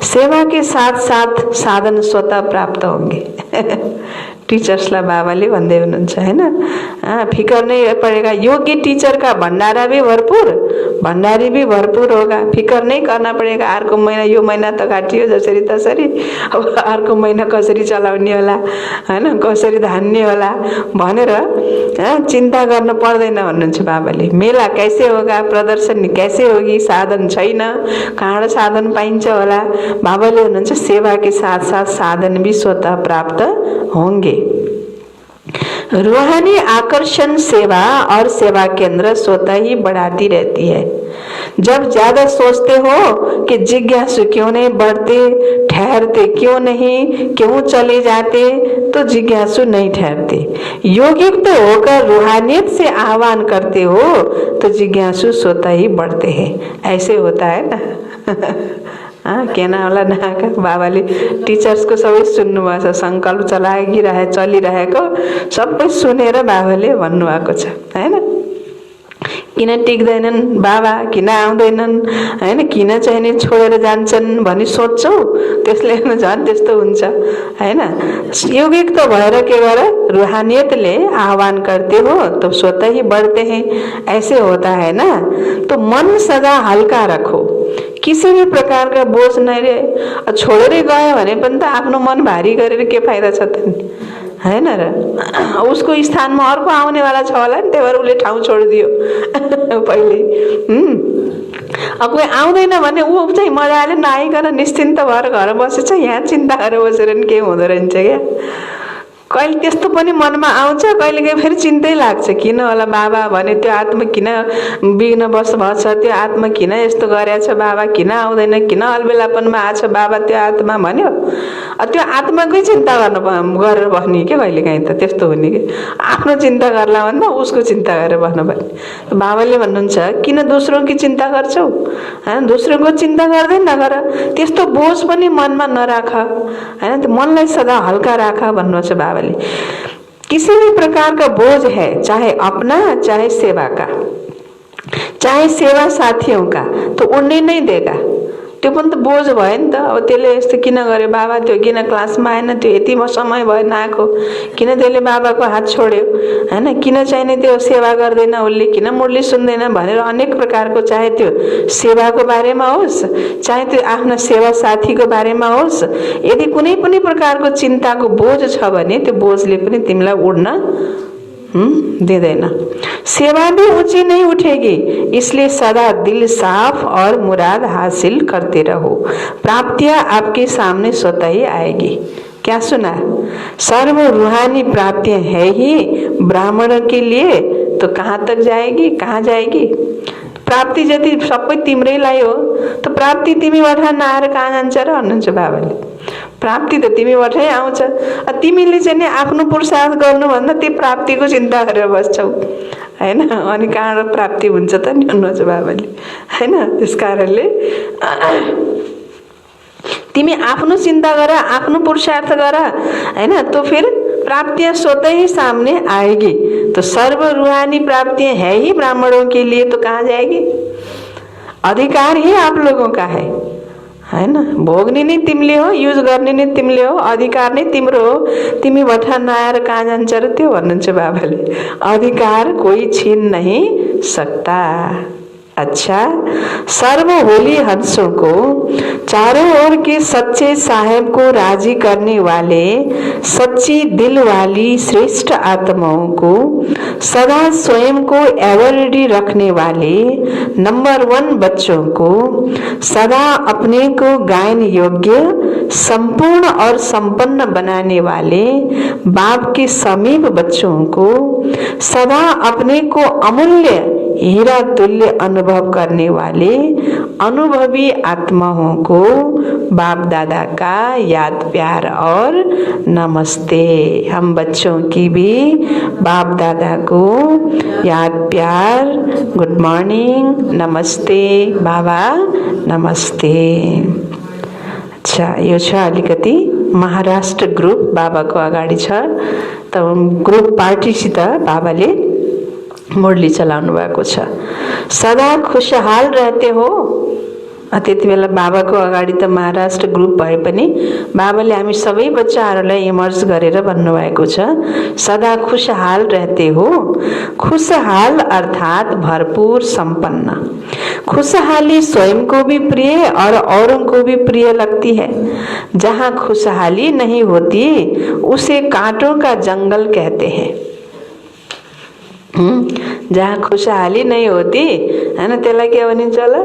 सेवा के साथ साथ साधन स्वतः प्राप्त होंगे। टीचर्सलाई बाबाले भन्दै हुनुहुन्छ, हैन। फिकर नहीं पड़ेगा, योग्य टीचर का भंडारा भी भरपूर, भंडारी भी भरपूर होगा। फिकर नहीं करना पड़ेगा अर्को महिना, यो महिना त काटियो जसरी तसरी, अब अर्को महिना कसरी चलाउने होला, हैन, कसरी धान्ने होला भनेर चिन्ता गर्न पर्दैन भन्नुहुन्छ बाबाले। मेला कैसे होगा, प्रदर्शनी कैसे होगी, साधन छैन, कहाँ साधन पाइन्छ होला। बाबाले हुनुहुन्छ सेवा के साथ साथ साधन भी स्वतः प्राप्त होंगे। रूहानी आकर्षण सेवा और सेवा केंद्र स्वतः ही बढ़ाती रहती है। जब ज्यादा सोचते हो कि जिज्ञासु क्यों नहीं बढ़ते, ठहरते क्यों नहीं, क्यों चले जाते, तो जिज्ञासु नहीं ठहरते। योगिक तो होकर रूहानियत से आह्वान करते हो तो जिज्ञासु स्वतः ही बढ़ते हैं। ऐसे होता है ना। केना होला नाका बाबाले टिचर्सको सबै सुन्नुभएको छ, संकल्प चलिरहेको सबै सुनेर बाबाले भन्नुभएको छ, हैन। किन टिक्दैनन् बाबा, किन आउँदैनन्, हैन, किन चाहिँ नि छोडेर जान्छन् भनी सोच्छौ, त्यसले झन् त्यस्तो हुन्छ, हैन। योगिक तो भएर के गर, रूहानियतले आह्वान करते हो तो स्वतः ही बढ़ते हैं। ऐसे होता है ना। तो मन सदा हल्का रखो, किसी भी प्रकार का बोझ नहीं रहे। छोडेरै गयो भने पनि त आफ्नो मन भारी गरेर के फाइदा छ त, हैन र। उसको स्थानमा अर्को आउनेवाला छ होला नि, त्यही भएर उसले ठाउँ छोडिदियो पहिले। अब कोही आउँदैन भने ऊ चाहिँ मजाले नआइकन निश्चिन्त भएर घर बसेछ, यहाँ चिन्ता गरेर बसेर नि केही हुँदो रहेछ क्या। कहिले त्यस्तो पनि मनमा आउँछ, कहिलेकाहीँ फेरि चिन्तै लाग्छ, किन होला बाबा भने त्यो आत्मा किन बिग्न बस्नुभएको छ, त्यो आत्मा किन यस्तो गरेछ, बाबा किन आउँदैन, किन अलबेलापनमा आछ बाबा त्यो आत्मा भन्यो। त्यो आत्माकै चिन्ता गरेर बस्ने क्या कहिलेकाहीँ त त्यस्तो हुने कि आफ्नो चिन्ता गर्ला भन्दा उसको चिन्ता गरेर बस्नुपर्ने। बाबाले भन्नुहुन्छ किन दोस्रोको चिन्ता गर्छौ, होइन दोस्रोको चिन्ता गर्दै नगर, त्यस्तो बोझ पनि मनमा नराख, होइन त्यो मनलाई सदा हल्का राख भन्नुहुन्छ बाबाले। किसी भी प्रकार का बोझ है, चाहे अपना चाहे सेवा का, चाहे सेवा साथियों का, तो उड़ने नहीं देगा। त्यो पनि त बोझ भयो नि त। अब त्यसले यस्तो किन गर्यो बाबा, त्यो किन क्लासमा आएन, त्यो यति समय भयो नआएको, किन त्यसले बाबाको हात छोड्यो, होइन किन चाहिने त्यो सेवा गर्दैन उसले, किन मुरली सुन्दैन भनेर अनेक प्रकारको, चाहे त्यो सेवाको बारेमा होस् चाहे त्यो आफ्ना सेवा साथीको बारेमा होस्, यदि कुनै पनि प्रकारको चिन्ताको बोझ छ भने त्यो बोझले पनि तिमीलाई उड्न देदैन। सेवा भी ऊंची नहीं उठेगी, इसलिए सदा दिल साफ और मुराद हासिल करते रहो, प्राप्तियां आपके सामने स्वतः ही आएगी। क्या सुना, सर्व रूहानी प्राप्तियां है ही ब्राह्मणों के लिए, तो कहाँ तक जाएगी, कहाँ जाएगी? प्राप्ति जति सबै तिम्रैलाई हो, त प्राप्ति तिमीबाट नआएर कहाँ जान्छ र भन्नुहुन्छ बाबाले। प्राप्ति त तिमीबाटै आउँछ, तिमीले चाहिँ नि आफ्नो पुरुषार्थ गर्नुभन्दा त्यो प्राप्तिको चिन्ता गरेर बस्छौ, होइन अनि कहाँ प्राप्ति हुन्छ त नि भन्नुहुन्छ बाबाले, होइन। त्यस कारणले तिमी आफ्नो चिन्ता गर, आफ्नो पुरुषार्थ गर, होइन तो फिर प्राप्तियां स्वतः ही सामने आएगी। तो सर्व रूहानी प्राप्तियां है ही ब्राह्मणों के लिए, तो कहाँ जाएगी? अधिकार ही आप लोगों का है ना, भोग्ने नै तिमीले हो, युज गर्ने नै तिमीले हो, अधिकार नै तिम्रो हो, तिमी भट्टा नआएर कहाँ जान्छ र त्यो भन्नुहुन्छ बाबाले। अधिकार कोई छीन नहीं सकता। अच्छा, सर्व होली हंसों को, चारों ओर के सच्चे साहेब को राजी करने वाले, सच्ची दिल वाली श्रेष्ठ आत्माओं को, सदा स्वयं को एवर रेडी रखने वाले नंबर 1 बच्चों को, सदा अपने को गायन योग्य, संपूर्ण और संपन्न बनाने वाले बाप के समीप बच्चों को, सदा अपने को अमूल्य हीरा तुल्य अनुभव करने वाले अनुभवी आत्माओं को बाप दादा का याद प्यार और नमस्ते। हम बच्चों की भी बाप दादा को याद प्यार, गुड मॉर्निंग, नमस्ते बाबा, नमस्ते। अच्छा, यो छ अलिकति महाराष्ट्र ग्रुप बाबाको अगाडि छ, त ग्रुप पार्टीसित बाबाले मुरली चलाउनु भएको छ। सदा खुशहाल रहते हो। त्यति बेला बाबाको अगाडि त महाराष्ट्र ग्रुप भए पनि बाबाले हामी सबै बच्चाहरूलाई इमर्ज गरेर भन्नुभएको छ, सदा खुशहाल रहते हो। खुशहाल अर्थात भरपूर संपन्न। खुशहाली स्वयं को भी प्रिय और औरों को भी प्रिय लगती है। जहाँ खुशहाली नहीं होती उसे कांटों का जंगल कहते हैं। जहाँ खुशहाली नहीं होती है ना, त्यसलाई के भनिन्छ होला?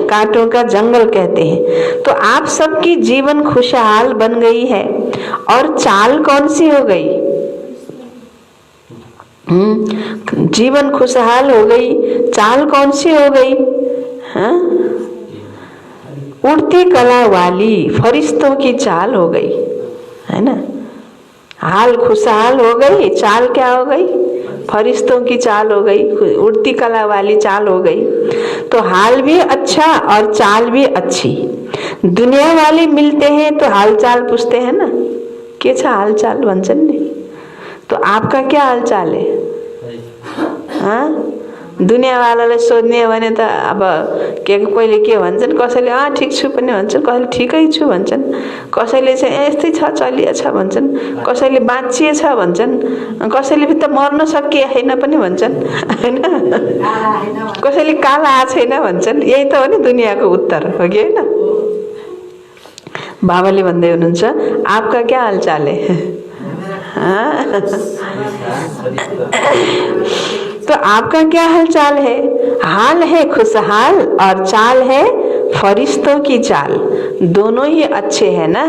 कांटों का जंगल कहते हैं। तो आप सबकी जीवन खुशहाल बन गई है, और चाल कौन सी हो गई? जीवन खुशहाल हो गई, चाल कौन सी हो गई? हाँ, उड़ती कला वाली फरिश्तों की चाल हो गई, है ना। हाल खुशहाल हो गई, चाल क्या हो गई? फरिश्तों की चाल हो गई, उड़ती कला वाली चाल हो गई। तो हाल भी अच्छा और चाल भी अच्छी। दुनिया वाले मिलते हैं तो हाल चाल पूछते हैं ना, के छ हाल चाल भन्छन् नि। तो आपका क्या हाल चाल है? हाँ, दुनिया वालालाई सोध्ने भने त अब कहिले के भन्छन्, कसैले ठिक छु पनि भन्छन्, कसैले ठिकै छु भन्छन्, कसैले चाहिँ यस्तै छ चलिएछ भन्छन्, कसैले बाँचिएछ भन्छन्, कसैले त मर्न सकिएन पनि भन्छन्, हैन, कसैले काल आएको छैन भन्छन्। यही त हो नि दुनियाँको उत्तर, हो कि होइन? बाबाले भन्दै हुनुहुन्छ, आपका क्या हालचाल है? हाँ? तो आपका क्या हालचाल है? हाल है खुशहाल और चाल है फरिश्तों की चाल। दोनों ही अच्छे हैं ना।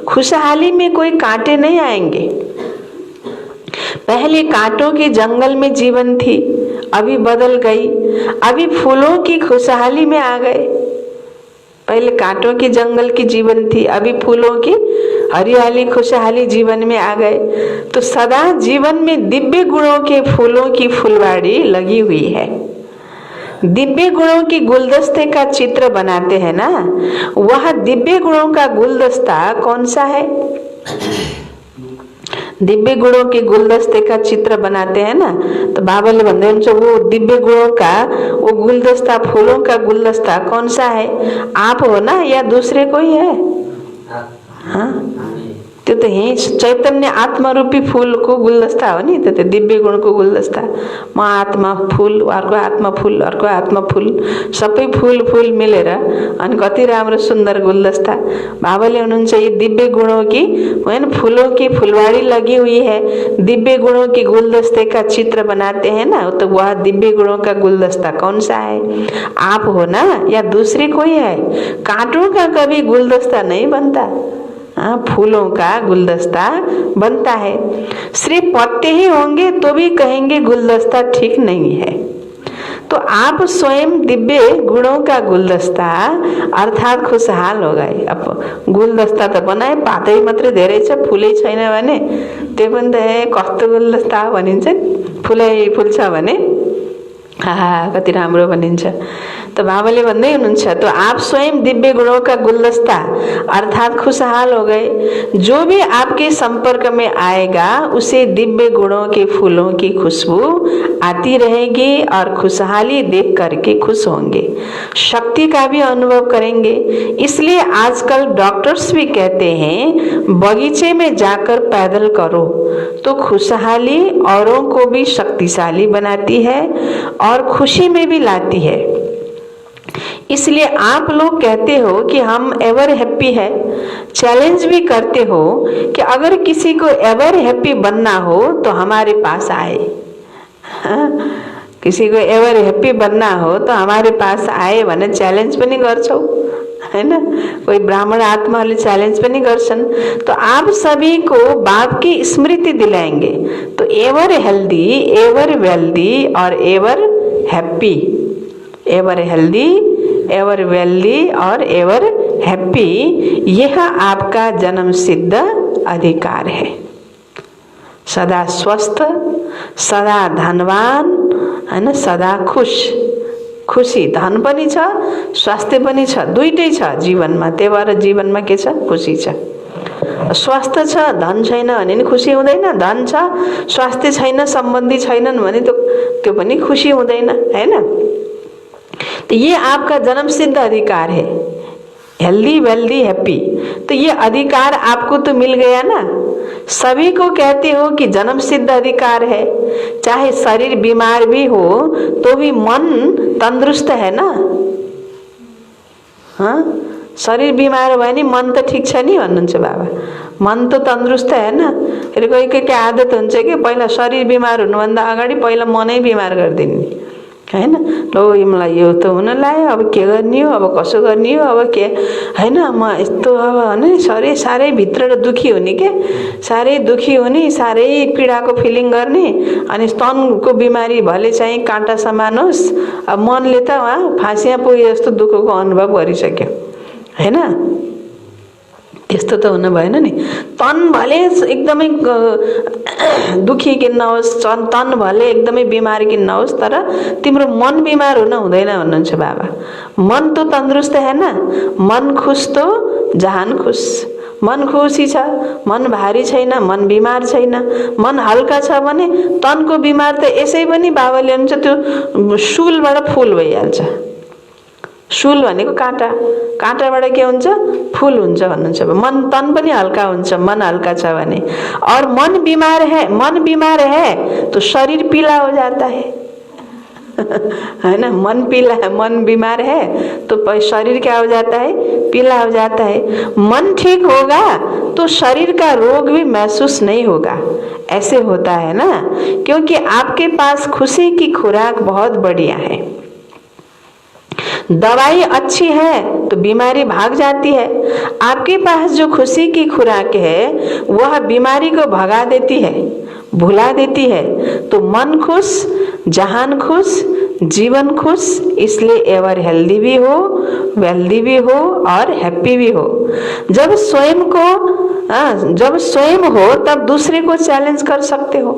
खुशहाली में कोई कांटे नहीं आएंगे। पहले कांटों के जंगल में जीवन थी, अभी बदल गई, अभी फूलों की खुशहाली में आ गए। पहले कांटों के जंगल की जीवन थी, अभी फूलों की हरियाली खुशहाली जीवन में आ गए। तो सदा जीवन में दिव्य गुणों के फूलों की फुलवाड़ी लगी हुई है। दिव्य गुणों की गुलदस्ते का चित्र बनाते हैं ना, वह दिव्य गुणों का गुलदस्ता कौन सा है? दिव्य गुणों के गुलदस्ते का चित्र बनाते हैं ना, तो बाबाले भन्दै हुनुहुन्छ वो दिव्य गुणों का वो गुलदस्ता, फूलों का गुलदस्ता कौन सा है? आप हो ना या दूसरे कोई है? हाँ, त्यो त यही चैतन्य आत्मा रूपी फूलको गुलदस्ता हो नि, त्यो दिव्य गुणको गुलदस्ता। म आत्मा फूल, अर्को आत्मा फूल, अर्को आत्मा फूल, सबै फूल फूल मिलेर अनि कति राम्रो सुन्दर गुलदस्ता। बाबाले हुनुहुन्छ ये दिव्य गुणों की होइन फूलों की फुलवाड़ी लगी हुई है, दिव्य गुणों की गुलदस्ते का चित्र बनाते हैं ना, तो वह दिव्य गुणों का गुलदस्ता कौन सा है? आप हो ना या दूसरी कोई है? कांटों का कभी गुलदस्ता नहीं बनता, हाँ, फूलों का गुलदस्ता बनता है। सिर्फ पत्ते ही होंगे तो भी कहेंगे गुलदस्ता ठीक नहीं है। तो आप स्वयं दिव्य गुणों का गुलदस्ता अर्थात खुशहाल हो गए। अब गुलदस्ता त बनाए, पातै मात्रै धेरै छ, फुलै छैन भने त्यो पनि त कस्तो गुलदस्ता भनिन्छ नि। फुलै फुल छ भने आहा कति राम्रो भनिन्छ। तो बाबाले भन्दै हुनुहुन्छ तो आप स्वयं दिव्य गुणों का गुलदस्ता अर्थात खुशहाल हो गए। जो भी आपके संपर्क में आएगा उसे दिव्य गुणों के फूलों की खुशबू आती रहेगी और खुशहाली देख करके खुश होंगे, शक्ति का भी अनुभव करेंगे। इसलिए आजकल डॉक्टर्स भी कहते हैं बगीचे में जाकर पैदल करो तो खुशहाली औरों को भी शक्तिशाली बनाती है और खुशी में भी लाती है। इसलिए आप लोग कहते हो कि हम एवर हैप्पी है, चैलेंज भी करते हो कि अगर किसी को एवर हैप्पी बनना हो तो हमारे पास आए। हाँ? किसी को एवर हैप्पी बनना हो तो हमारे पास आए भने चैलेंज पनि गर्छौ, है ना। कोई ब्राह्मण आत्माले चैलेंज पनि गर्छन्। तो आप सभी को बाप की स्मृति दिलाएंगे तो एवर हेल्दी, एवर वेल्दी और ever happy, ever healthy, ever wealthy और एवर हैप्पी, यह आपका जन्म सिद्ध अधिकार है। सदा स्वस्थ, सदा धनवान, है ना, सदा खुश, खुशी, धन पनि छ, स्वास्थ्य पनि छ, दुईटै छ जीवनमा। त्यही भएर जीवनमा के छ? खुशी छ। स्वास्थ्य छ, धन छैन भने नि खुसी हुँदैन, धन छ, स्वास्थ्य छैन, सम्बन्धी छैनन् भने तो त्यो पनि खुशी हुँदैन, हैन। तो ये आपका जन्म सिद्ध अधिकार है, हेल्दी वेल्दी हैप्पी। तो ये अधिकार आपको तो मिल गया ना। सभी को कहते हो कि जन्म सिद्ध अधिकार है, चाहे शरीर बीमार भी हो तो भी मन तंदुरुस्त है ना। हाँ, शरीर बिमार भयो नि मन त ठिक छ नि भन्नुहुन्छ बाबा, मन त तंदुरुस्त है ना। फेरि कोही कोही आदत हुन्छ कि पहिला शरीर बिमार हुनुभन्दा अगाडि पहिला मनै बिमार गरिदिने, हैन। लो मलाई यो त हुन लाग्यो, अब के गर्ने हो, अब कसो गर्ने हो, अब के, हैन, म यस्तो अब हैन, साह्रै भित्र दुखी हुने के, साह्रै दुखी हुने, साह्रै पीडाको फिलिङ गर्ने, अनि स्तनको बिमारी भले चाहिँ काँटा समान होस्, अब मनले त फाँसिया पुगे जस्तो दुःखको अनुभव गरिसक्यो, हैन। त्यस्तो त हुन भएन नि। तन भले एकदमै दुखी किन नहोस्, तन भले एकदमै बिमार किन नहोस्, तर तिम्रो मन बिमार हुन हुँदैन भन्नुहुन्छ बाबा। मन तो तंदुरुस्त है ना, मन खुश तो जहान खुश। मन खुसी छ, मन भारी छैन, मन बिमार छैन, मन हल्का छ भने तनको बिमार त यसै पनि बाबाले हुन्छ त्यो शूलबाट फूल भइहाल्छ। शूल भनेको काँटा, काँटाबाट के हुन्छ? फूल हुन्छ भन्नुहुन्छ। मन तन पनि हल्का हुन्छ, मन हल्का छ भने। और मन बीमार है तो शरीर पीला हो जाता है, है ना। मन पीला है, मन बीमार है तो शरीर क्या हो जाता है, पीला हो जाता है। मन ठीक होगा तो शरीर का रोग भी महसूस नहीं होगा, ऐसे होता है ना। क्योंकि आपके पास खुशी की खुराक बहुत बढ़िया है। दवाई अच्छी है तो बीमारी भाग जाती है। आपके पास जो खुशी की खुराक है वह बीमारी को भगा देती है, भुला देती है। तो मन खुश, जहान खुश, जीवन खुश, इसलिए एवर हेल्दी भी हो, वेल्दी भी हो और हैप्पी भी हो। जब स्वयं हो तब दूसरे को च्यालेन्ज कर सकते हो।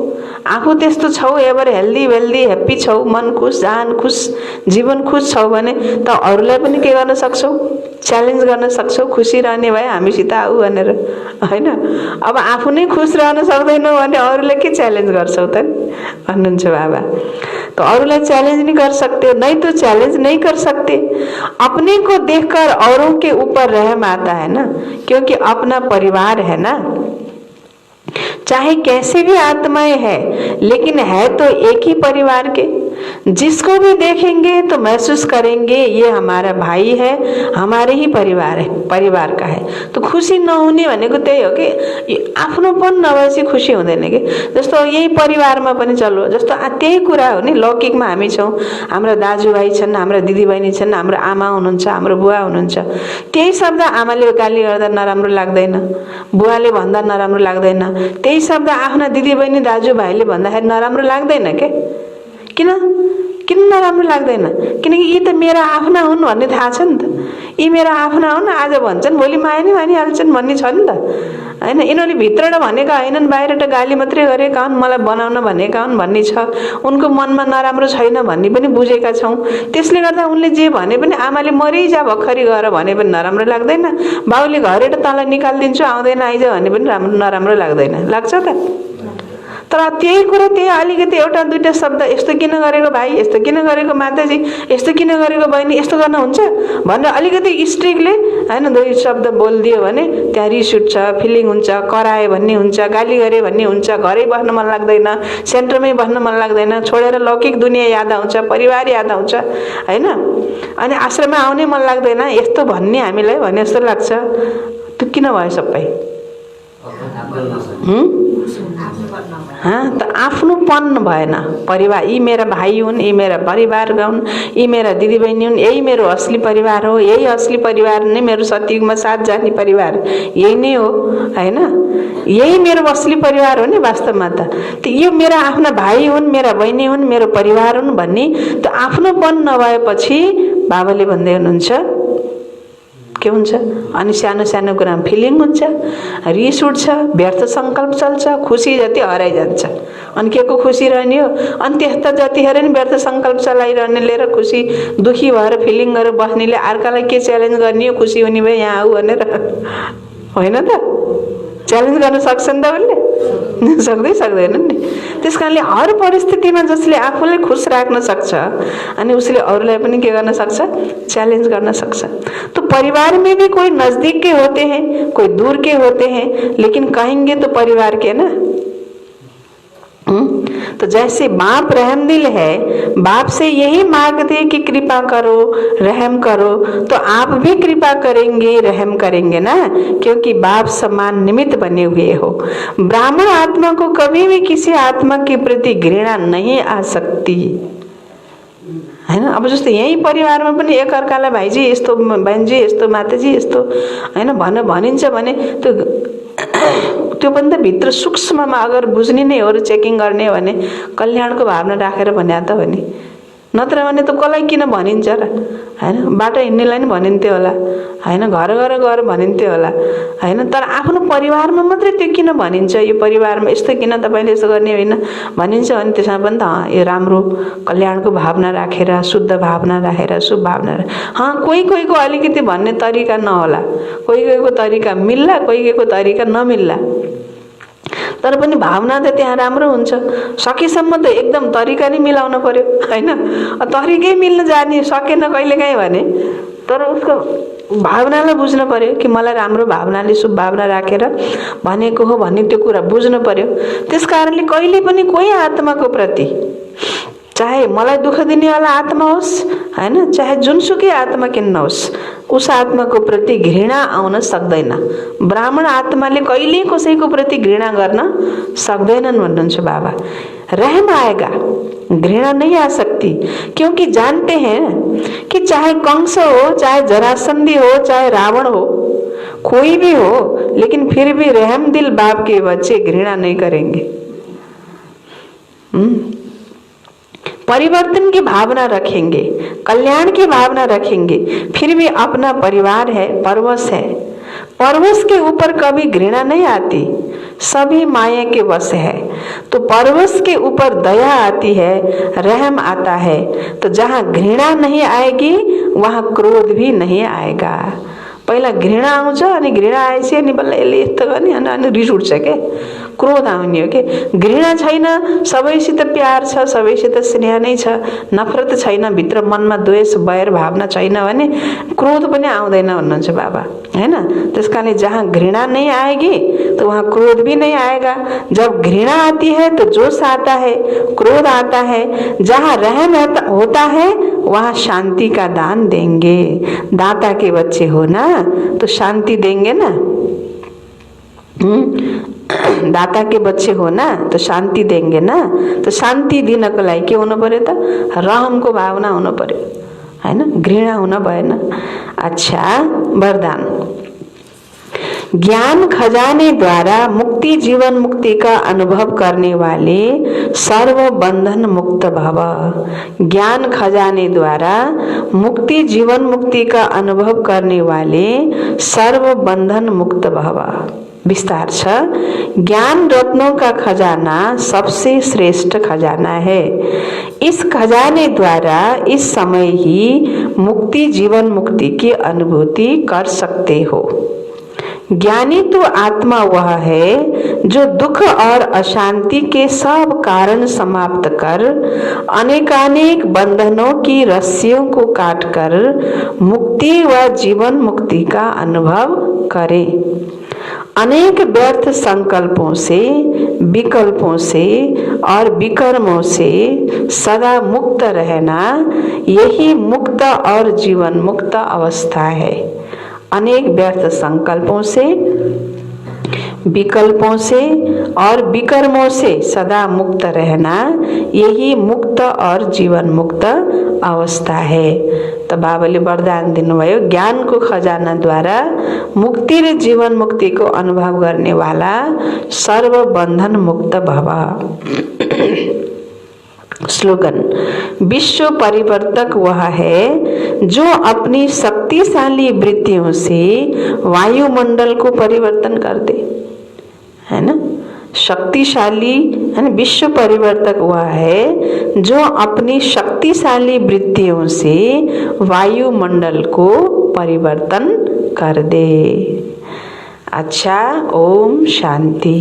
आफू त्यस्तो छौ, एभर हेल्दी वेल्दी हैप्पी छौ, मन खुश, जहान खुश, जीवन खुश छौ भने त अरूलाई पनि के गर्न सक्छौ, च्यालेन्ज गर्न सक्छौ। खुसी रहने भए हामीसित आऊ भनेर, हैन। अब आफू नै खुश रहन सक्दैनौ भने अरूलाई के च्यालेन्ज गर्छौ त भन्नुहुन्छ बाबा। तो अरूलाई च्यालेन्ज नहीं कर सकते, नहीं तो च्यालेंज नहीं कर सकते। अपने को देखकर औरों के ऊपर रहम आता है ना, क्योंकि अपना परिवार है ना। चाहे कैसे भी आत्माएं हैं, लेकिन है तो एक ही परिवार के। जिसको भी देखेंगे तो महसूस करेंगे ये हमारा भाई है, हमारे ही परिवार है, परिवार का है। तो खुसी नहुने भनेको त्यही हो कि आफ्नोपन नभएपछि खुसी हुँदैन के। जस्तो यही परिवारमा पनि चल्यो, जस्तो त्यही कुरा हो नि। लौकिकमा हामी छौँ, हाम्रो दाजुभाइ छन्, हाम्रो दिदीबहिनी छन्, हाम्रो आमा हुनुहुन्छ, हाम्रो बुवा हुनुहुन्छ। त्यही शब्द आमाले गाली गर्दा नराम्रो लाग्दैन, बुवाले भन्दा नराम्रो लाग्दैन। त्यही शब्द आफ्ना दिदीबहिनी दाजुभाइले भन्दाखेरि नराम्रो लाग्दैन के। किन नराम्रो लाग्दैन? किनकि यी त मेरा आफ्ना हुन् भन्ने थाहा छ नि त। यी मेरा आफ्ना हुन्, आज भन्छन् भोलि माया नै मानिहाल्छन् भन्ने छ नि त, हैन। यिनीहरूले भित्रबाट भनेका होइनन्, बाहिरबाट गाली मात्रै गरेका हुन्, मलाई बनाउन भनेका हुन् भन्ने छ। उनको मनमा नराम्रो छैन भन्ने पनि बुझेका छौँ। त्यसले गर्दा उनले जे भने पनि आमाले मरिजा भर्खरी गएर भने पनि नराम्रो लाग्दैन, बाउले घरबाट तँलाई निकालिदिन्छु आउँदैन आइज भने पनि नराम्रो लाग्दैन, लाग्छ त। तर त्यही कुरा, त्यही अलिकति एउटा दुईटा शब्द, यस्तो किन गरेको भाइ, यस्तो किन गरेको माताजी, यस्तो किन गरेको बहिनी, यस्तो गर्न हुन्छ भनेर अलिकति स्ट्रिक्टले, हैन, दुई शब्द बोलिदियो भने त्यहाँ रिस उठ्छ, फिलिङ हुन्छ, कराए भन्ने हुन्छ, गाली गरे भन्ने हुन्छ, घरै बस्न मन लाग्दैन, सेन्टरमै बस्न मन लाग्दैन, छोडेर लौकिक दुनियाँ याद आउँछ, परिवार याद आउँछ, हैन। अनि आश्रममा आउनै मन लाग्दैन, यस्तो भन्ने हामीलाई भने जस्तो लाग्छ। त्यो किन भयो सबै? त आफ्नोपन भएन। परिवार, यी मेरा भाइ हुन्, यी मेरा परिवार हुन्, यी मेरा दिदीबहिनी हुन्, यही मेरो असली परिवार हो, यही असली परिवार नै मेरो सतयुगमा साथ जाने परिवार यही नै हो, हैन। यही मेरो असली परिवार हो नि वास्तवमा त। यो मेरा आफ्ना भाइ हुन्, मेरा बहिनी हुन्, मेरो परिवार हुन् भन्ने त आफ्नोपन नभएपछि बाबाले भन्दै हुनुहुन्छ के हुन्छ? अनि सानो सानो कुरामा फिलिङ हुन्छ, रिस उठ्छ, व्यर्थ सङ्कल्प चल्छ, खुसी जति हराइजान्छ। अनि के को खुसी रहने हो? अनि त्यस्ता जतिखेर नि व्यर्थ सङ्कल्प चलाइरहने लिएर खुसी दुखी भएर फिलिङ गरेर बस्नेले अर्कालाई के च्यालेन्ज गर्ने हो? खुसी हुने भए यहाँ आऊ भनेर, होइन त? च्यालेन्ज गर्न सक्छन् त उसले? सक्दैनन् नि। त्यस कारणले हर परिस्थितिमा जसले आफूलाई खुश राख्न सक्छ अनि उसले अरूलाई पनि के गर्न सक्छ? चैलेंज करना सक्छ। तो परिवार में भी कोई नजदीक के होते हैं, कोई दूर के होते हैं, लेकिन कहेंगे तो परिवार के ना। तो जैसे बाप रहमदिल है, बाप से यही मांगते कि कृपा करो, रहम करो, तो आप भी कृपा करेंगे, रहम करेंगे ना, क्योंकि बाप समान निमित्त बने हुए हो। ब्राह्मण आत्मा को कभी भी किसी आत्मा के प्रति घृणा नहीं आ सकती, हैन। अब जस्तो यही परिवारमा पनि एकअर्कालाई भाइजी यस्तो, बहनजी यस्तो, माताजी यस्तो, हैन भनिन्छ भने त्यो पनि त भित्र सूक्ष्ममा अगर बुझ्ने नै हो र चेकिङ गर्ने हो भने कल्याणको भावना राखेर भन्या त हो नि। नत्र भने त कसलाई किन भनिन्छ र, हैन। बाटो हिँड्नेलाई नि भनिन्थ्यो होला, हैन। घर गएर भनिन्थ्यो होला, हैन। तर आफ्नो परिवारमा मात्रै त्यो किन भनिन्छ? यो परिवारमा यस्तो किन तपाईले यसो गर्ने होइन भनिन्छ भने त्यसमा पनि त यो राम्रो कल्याणको भावना राखेर, शुद्ध भावना राखेर, शुभ भावना। कोही को अलिकति भन्ने तरिका नहोला, कोही को तरिका मिल्ला, कोही को तरिका नमिल्ला, तर पनि भावना त त्यहाँ राम्रो हुन्छ। सकेसम्म त एकदम तरिका नै मिलाउन पर्यो, हैन। तरिकै मिल्न जाने सकेन कहिलेकाहीँ भने, तर उसको भावनालाई बुझ्न पर्यो कि मलाई राम्रो भावनाले, शुभ भावना राखेर भनेको हो भन्ने त्यो कुरा बुझ्न पर्यो। त्यसकारणले कहिले पनि कोही आत्माको प्रति, चाहे चाहे मलाई दुःख दिनेवाला आत्मा होस् हैन, चाहे जुनसुकै आत्मा किन नहोस्, उस आत्माको प्रति घृणा आउन सक्दैन। ब्राह्मण आत्माले कहिले कसैको प्रति घृणा गर्न सक्दैनन् भन्नुहुन्छ बाबा। रहम आएगा, घृणा नहीं आ सकती, क्योंकि जानते हैं कि चाहे कंस हो, चाहे जरासंधी हो, चाहे रावण हो, कोई भी हो, लेकिन फिर भी रहम दिल बाप के बच्चे घृणा नहीं करेंगे। परिवर्तन की भावना रखेंगे, कल्याण की भावना रखेंगे, फिर भी अपना परिवार है, परवश है, परवश के ऊपर कभी घृणा नहीं आती, सभी माया के वश है। तो परवश के ऊपर दया आती है, रहम आता है। तो जहाँ घृणा नहीं आएगी वहाँ क्रोध भी नहीं आएगा। पहिला घृणा आउँछ अनि घृणा आएपछि अनि बल्ल यसले यस्तो गर्ने अनि रिस उठ्छ के, क्रोध आउने हो के। घृणा छैन, सबैसित प्यार छ, सबैसित स्नेह नै छ, नफरत छैन, भित्र मनमा द्वेष बैर भावना छैन भने क्रोध पनि आउँदैन भन्नुहुन्छ बाबा, हैन। त्यसकारणले जहाँ घृणा नहीं आएगी तो वहाँ क्रोध भी नहीं आएगा। जब घृणा आती है तो जोश आता है, क्रोध आता है। जहाँ रहम होता है वहाँ शांति का दान देंगे। दाता के बच्चे हो ना तो शांति देंगे ना, दाता के बच्चे हो ना तो शांति देंगे ना। तो शांति दिनको लागि के हुनु पर्यो त, रहमको भावना हुनु पर्यो, हैन, घृणा हुन भएन। अच्छा, वरदान। ज्ञान खजाने द्वारा मुक्ति जीवन मुक्ति का अनुभव करने वाले सर्व बंधन मुक्त भव। ज्ञान खजाने द्वारा मुक्ति जीवन मुक्ति का अनुभव करने वाले सर्व बंधन मुक्त भव। विस्तार छ। ज्ञान रत्नों का खजाना सबसे श्रेष्ठ खजाना है। इस खजाने द्वारा इस समय ही मुक्ति जीवन मुक्ति की अनुभूति कर सकते हो। ज्ञानी तो आत्मा वह है जो दुख और अशांति के सब कारण समाप्त कर अनेकानेक बंधनों की रस्सियों को काटकर मुक्ति व जीवन मुक्ति का अनुभव करे। अनेक व्यर्थ संकल्पों से, विकल्पों से और विकर्मों से सदा मुक्त रहना यही मुक्त और जीवन मुक्त अवस्था है। अनेक व्यर्थ संकल्पों से, विकल्पों से और विकर्मों से सदा मुक्त रहना यही मुक्त और जीवन मुक्त अवस्था है। तो बाबाले वरदान दिनुभयो, ज्ञान को खजाना द्वारा मुक्ति र जीवन मुक्ति को अनुभव करने वाला सर्व बंधन मुक्त भव। स्लोगन। विश्व परिवर्तक वह है जो अपनी शक्तिशाली वृत्तियों से वायुमंडल को परिवर्तन कर दे, है ना। शक्तिशाली है ना, विश्व परिवर्तक वह है जो अपनी शक्तिशाली वृत्तियों से वायुमंडल को परिवर्तन कर दे। अच्छा, ओम शांति।